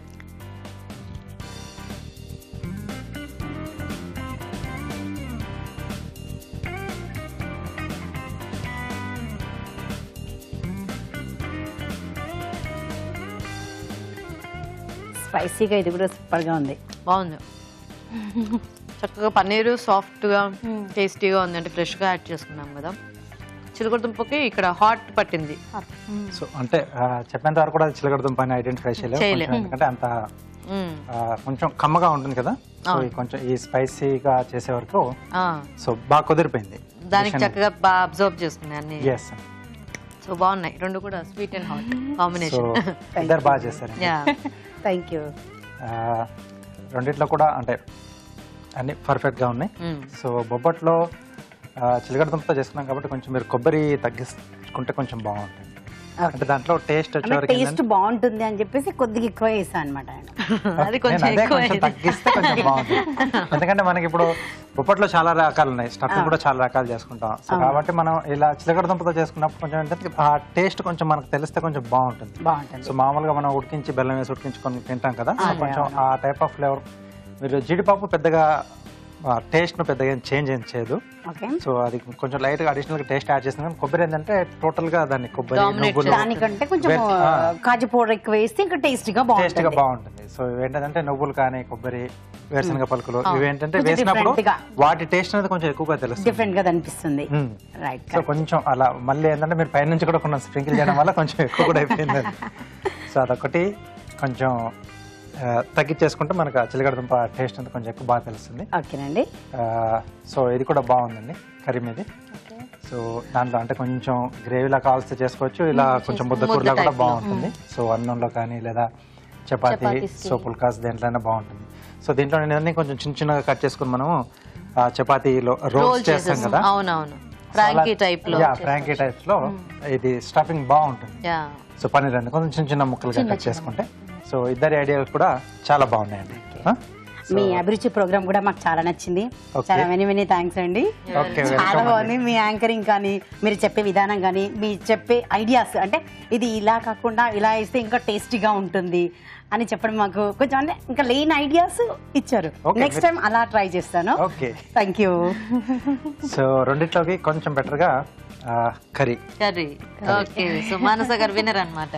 స్పైసీగా ఇది కూడా సూపర్ గా ఉంది. బాగుంది, చక్కగా పన్నీరు సాఫ్ట్ గా టేస్టీగా ఉంది. అంటే ఫ్రెష్ గా యాడ్ చేసుకున్నాం కదా. చిలకడ దుంపకి ఇక్కడ హాట్ పట్టింది. సో అంటే చెప్పేంత వరకు కూడా చిలకడ దుంప అని ఐడెంటిఫై చేయలేము, ఎందుకంటే అంత కొంచెం కమ్మగా ఉంటుంది కదా. సో కొంచెం ఈ స్పైసీగా చేసే వరకు సో బాగా కుదిరిపోయింది. దానికి చక్కగా బాగా అబ్జర్వ్ చేసుకున్నాయి అన్ని. ఎస్, సో బాగున్నాయి రెండు కూడా, స్వీట్ అండ్ హాట్ కాంబినేషన్. ఇద్దరు బాగా చేశారు. Thank you. రెండిట్లో కూడా అంటే అన్ని పర్ఫెక్ట్ గా ఉన్నాయి. సో బొబ్బట్లో చిలకడ దుంపతో చేసుకున్నాం కాబట్టి కొంచెం మీరు కొబ్బరి తగ్గించుకుంటే కొంచెం బాగుంటుంది. అంటే దాంట్లో టేస్ట్ టేస్ట్ బాగుంటుంది అని చెప్పేసి కొద్దిగా ఎక్కువ వేసాను అనమాట. అది కొంచెం తగ్గిస్తే కొంచెం బాగుంటుంది. ఎందుకంటే మనకి ఇప్పుడు బొప్పట్లో చాలా రకాలు ఉన్నాయి, స్టఫింగ్ కూడా చాలా రకాలు చేసుకుంటాం. సో కాబట్టి మనం ఇలా చిలకడ దుంపతో చేసుకున్నప్పుడు కొంచెం ఏంటంటే ఆ టేస్ట్ కొంచెం మనకు తెలిస్తే కొంచెం బాగుంటుంది. సో మామూలుగా మనం ఉడికించి బెల్లం వేసి ఉడికించుకొని తింటాం కదా, సో కొంచెం ఆ టైప్ ఆఫ్ ఫ్లేవర్. మీరు జీడిపప్పు పెద్దగా టేస్ట్ ను పెద్దగా చేంజ్ ఏం చేయదు. సో అది కొంచెం లైట్ గా అడిషనల్ గా టేస్ట్ యాడ్ చేస్తున్నాం. కొబ్బరి ఏంటంటే టోటల్ గా దాన్ని కొబ్బరి దానికంటే కొంచెం కాజు పౌడర్ ఎక్కువ వేస్తే ఇంకా టేస్ట్ గా బాగుంటుంది. సో ఏంటంటే నువ్వులు కానీ కొబ్బరి, వేరుశనగ పలుకులు ఇవి ఏంటంటే వేసినప్పుడు వాటి టేస్ట్ అనేది కొంచెం ఎక్కువగా తెలుస్తుంది, డిఫరెంట్ గా అనిపిస్తుంది. రైట్. సో కొంచెం అలా మళ్ళీ ఏంటంటే మీరు పైన నుంచి కూడా కొంచెం స్ప్రింకిల్ చేయడం వల్ల కొంచెం ఎక్కువ కూడా అయిపోయింది. సో అదొకటి కొంచెం తగ్గించేసుకుంటే మనకు చిలకడ దుంప టేస్ట్ అంతా కొంచెం ఎక్కువ బాగా తెలుస్తుంది. ఓకేనండి. సో ఇది కూడా బాగుందండి కర్రీ మీది. సో దాంట్లో అంటే కొంచెం గ్రేవీలా కావాల్సి చేసుకోవచ్చు, ఇలా కొంచెం ముద్దకూరలా కూడా బాగుంటుంది. సో అన్నంలో కానీ లేదా చపాతీ, సో పుల్కాస్ దేంట్లోనే బాగుంటుంది. సో దీంట్లో నేను అన్ని కొంచెం చిన్న చిన్నగా కట్ చేసుకుని మనము చపాతీలో రోల్స్ చేస్తాం కదా. అవునవును, ఫ్రాంకీ టైప్ లో. ఫ్రాంకీ టైప్స్ లో ఇది స్టఫింగ్ బాగుంటుంది. సో పన్నీర్ అన్ని కొంచెం చిన్న చిన్న ముక్కలుగా కట్ చేసుకుంటే. సో ఇద్దరి ఐడియాలు కూడా చాలా బాగున్నాయండి. మీ అభిరుచి ప్రోగ్రామ్ కూడా మాకు చాలా నచ్చింది. చాలా మెనీ థ్యాంక్స్ అండి. చాలా బాగుంది మీ యాంకరింగ్ కానీ, మీరు చెప్పే విధానం కానీ, మీరు చెప్పే ఐడియాస్, అంటే ఇది ఇలా కాకుండా ఇలా వేస్తే ఇంకా టేస్టీగా ఉంటుంది అని చెప్పడం మాకు కొంచెం అంటే ఇంకా లేని ఐడియాస్ ఇచ్చారు. నెక్స్ట్ టైం అలా ట్రై చేస్తాను. Thank you. సో రెండిట్లోకి కొంచెం బెటర్ గా కర్రీ. ఓకే, సో మానస గారు విన్నర్ అన్నమాట.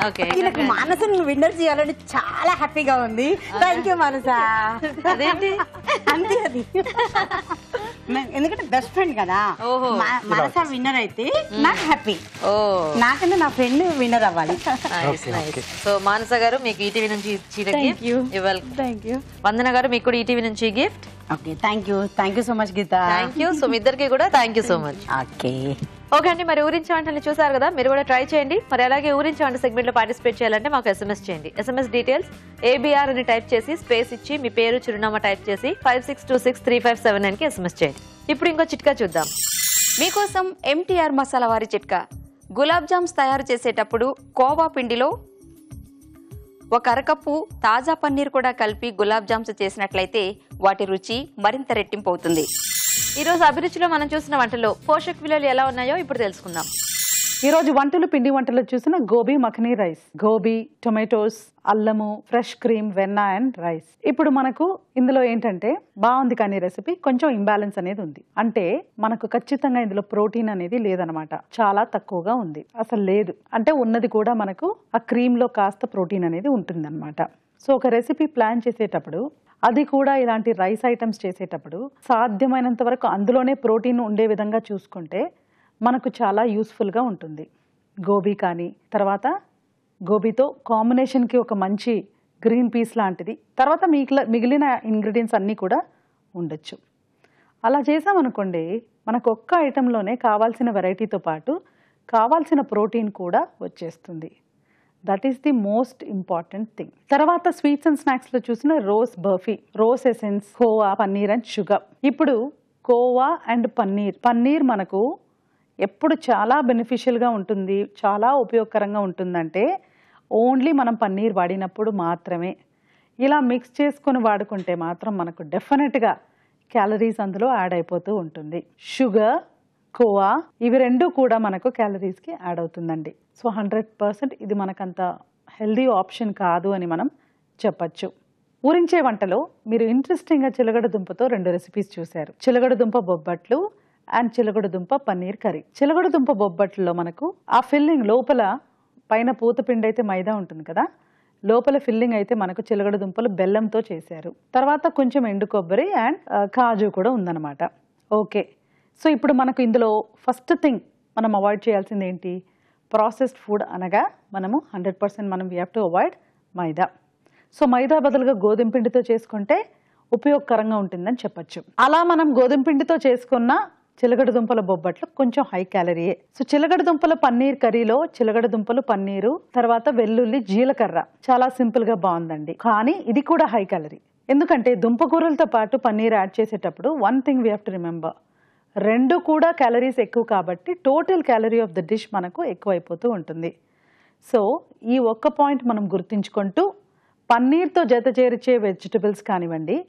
ఓకే, నాకు మానసను విన్నర్ చేయాలని చాలా హ్యాపీగా ఉంది. థ్యాంక్ యూ మానస. అదేంటి అంతే, అది ఎందుకంటే బెస్ట్ ఫ్రెండ్ కదా. మానస విన్నర్ అయితే నాకు హ్యాపీ. నాకన్నా నా ఫ్రెండ్ విన్నర్ అవ్వాలి. సో మానస గారు మీకు ఈటీవీ నుంచి వందన గారు మీకు కూడా ఈటీవీ నుంచి gift. Okay, thank you so much Geetha. Thank you. So మీ ఇద్దరికి కూడా thank you so much. Okay అండి, మరి ఊరించి వంటల్ని చూసారు కదా, మీరు కూడా ట్రై చేయండి. మరి అలాగే ఊరించి వంట సెగ్మెంట్ లో పార్టిసిపేట్ చేయాలంటే మాకు SMS చేయండి. SMS డీటెయిల్స్ ABR అని టైప్ చేసి స్పేస్ ఇచ్చి మీ పేరు చిరునామా టైప్ చేసి 56263579 కి SMS చేయండి. ఇప్పుడు ఇంకో చిట్కా చూద్దాం. మీకోసం MTR మసాలా వారి చిట్కా. గులాబ్ జామ్స్ తయారు చేసేటప్పుడు కోవా పిండిలో 1 అరకప్పు తాజా పన్నీర్ కూడా కలిపి గులాబ్ జామ్స్ చేసినట్లయితే వాటి రుచి మరింత రెట్టింపు అవుతుంది. ఈ రోజు అభిరుచిలో మనం చూసిన వంటలో పోషక విలువలు ఎలా ఉన్నాయో ఇప్పుడు తెలుసుకుందాం. ఈ రోజు పిండి వంటలు చూసిన గోబీ మఖనీ రైస్. గోబీ, టొమాటోస్, అల్లము, ఫ్రెష్ క్రీమ్, వెన్న అండ్ రైస్. ఇప్పుడు మనకు ఇందులో ఏంటంటే బాగుంది కానీ రెసిపీ కొంచెం ఇంబ్యాలెన్స్ అనేది ఉంది. అంటే మనకు ఖచ్చితంగా ఇందులో ప్రోటీన్ అనేది లేదనమాట, చాలా తక్కువగా ఉంది, అసలు లేదు. అంటే ఉన్నది కూడా మనకు ఆ క్రీమ్ లో కాస్త ప్రోటీన్ అనేది ఉంటుంది అనమాట. సో ఒక రెసిపీ ప్లాన్ చేసేటప్పుడు, అది కూడా ఇలాంటి రైస్ ఐటమ్స్ చేసేటప్పుడు సాధ్యమైనంత వరకు అందులోనే ప్రోటీన్ ఉండే విధంగా చూసుకుంటే మనకు చాలా యూస్ఫుల్గా ఉంటుంది. గోబీ కానీ, తర్వాత గోబీతో కాంబినేషన్కి ఒక మంచి గ్రీన్ పీస్ లాంటిది, తర్వాత మిగిలిన ఇంగ్రీడియంట్స్ అన్నీ కూడా ఉండొచ్చు. అలా చేసామనుకోండి మనకు ఒక్క ఐటెంలోనే కావాల్సిన వెరైటీతో పాటు కావాల్సిన ప్రోటీన్ కూడా వచ్చేస్తుంది. That is the most important thing. తర్వాత స్వీట్స్ అండ్ స్నాక్స్లో చూసిన rose barfi, rose essence, khoa, paneer and sugar. ఇప్పుడు కోవా అండ్ పన్నీర్ మనకు ఎప్పుడు చాలా బెనిఫిషియల్గా ఉంటుంది, చాలా ఉపయోగకరంగా ఉంటుందంటే ఓన్లీ మనం పన్నీర్ వాడినప్పుడు మాత్రమే. ఇలా మిక్స్ చేసుకొని వాడుకుంటే మాత్రం మనకు డెఫినెట్గా క్యాలరీస్ అందులో యాడ్ అయిపోతూ ఉంటుంది. షుగర్, కోవా ఇవి రెండు కూడా మనకు క్యాలరీస్కి యాడ్ అవుతుందండి. సో 100% ఇది మనకంత హెల్దీ ఆప్షన్ కాదు అని మనం చెప్పచ్చు. ఊరించే వంటలో మీరు ఇంట్రెస్టింగ్గా చిలగడ దుంపతో 2 రెసిపీస్ చూశారు. చిలగడ దుంప బొబ్బట్లు అండ్ చిలగడ దుంప పన్నీర్ కర్రీ. చిలగడ దుంప బొబ్బట్లలో మనకు ఆ ఫిల్లింగ్ లోపల పైన పూత పిండి అయితే మైదా ఉంటుంది కదా, లోపల ఫిల్లింగ్ అయితే మనకు చిలగడ దుంపలు బెల్లంతో చేశారు. తర్వాత కొంచెం ఎండు కొబ్బరి అండ్ కాజు కూడా ఉందన్నమాట. ఓకే, సో ఇప్పుడు మనకు ఇందులో ఫస్ట్ థింగ్ మనం అవాయిడ్ చేయాల్సింది ఏంటి? ప్రాసెస్డ్ ఫుడ్ అనగా మనము 100% మనం we have to avoid maida. So maida బదులుగా గోధుమ పిండితో చేసుకుంటే ఉపయోగకరంగా ఉంటుందని చెప్పచ్చు. అలా మనం గోధుమ పిండితో చేసుకున్న చిలగడ దుంపల బొబ్బట్లు కొంచెం హై క్యాలరీయే. సో చిలగడ దుంపల పన్నీర్ కర్రీలో చిలగడ దుంపలు, పన్నీరు, తర్వాత వెల్లుల్లి, జీలకర్ర చాలా సింపుల్ గా బాగుందండి. కానీ ఇది కూడా హై క్యాలరీ. ఎందుకంటే దుంపకూరలతో పాటు పన్నీర్ యాడ్ చేసేటప్పుడు one thing we have to remember, 2 కూడా క్యాలరీస్ ఎక్కువ కాబట్టి total calorie of the dish మనకు ఎక్కువ అయిపోతూ ఉంటుంది. సో ఈ ఒక్క పాయింట్ మనం గుర్తుంచుకుంటూ పన్నీర్తో జత చేర్చే వెజిటబుల్స్ కానివ్వండి,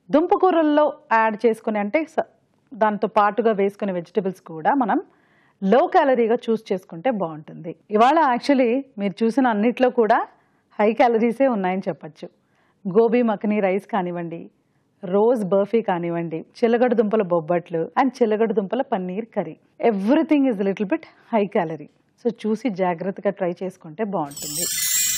దుంపకూరల్లో యాడ్ చేసుకుని అంటే దాంతో పాటుగా వేసుకునే వెజిటబుల్స్ కూడా మనం లో క్యాలరీగా చూస్ చేసుకుంటే బాగుంటుంది. ఇవాళ యాక్చువల్లీ మీరు చూసిన అన్నిట్లో కూడా హై క్యాలరీసే ఉన్నాయని చెప్పచ్చు. గోబీ మఖనీ రైస్ కానివ్వండి, రోజ్ బర్ఫీ కానివ్వండి, చిలగడ దుంపల బొబ్బట్లు అండ్ చిలగడ దుంపల paneer curry, everything is little bit high calorie. So చూసి జాగ్రత్తగా ట్రై చేసుకుంటే బాగుంటుంది.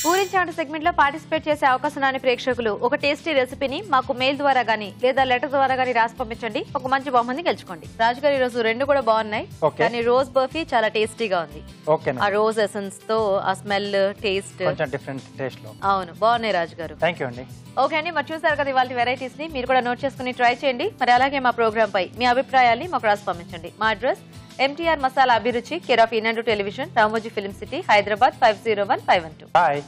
ఊరించి వంట సెగ్మెంట్ లో పార్టిసిపేట్ చేసే అవకాశం రాని ప్రేక్షకులు ఒక టేస్టీ రెసిపీని మాకు మెయిల్ ద్వారా గానీ లేదా లెటర్ ద్వారా గానీ రాసి పంపించండి. ఒక మంచి బహుమతిని గెలుచుకోండి. రాజు గారు ఈ రోజు 2 కూడా బాగున్నాయి, కానీ రోజ్ బర్ఫీ చాలా టేస్టీగా ఉంది. ఆ రోజ్ ఎసెన్స్ తో ఆ స్మెల్, టేస్ట్ కొంచెం డిఫరెంట్ టేస్ట్ లో అవును బాగున్నాయి రాజు గారు. థాంక్యూ అండి. ఓకే అండి, మరి చూసారు కదా ఇవాళ వెరైటీస్ ని, మీరు కూడా నోట్ చేసుకుని ట్రై చేయండి. మరి అలాగే మా ప్రోగ్రామ్ పై మీ అభిప్రాయాల్ని మాకు రాసి పంపించండి. మా అడ్రస్ MTR మసాలా అభిరుచి, care of Eenadu television, Ramoji film city, Hyderabad 501512. Bye.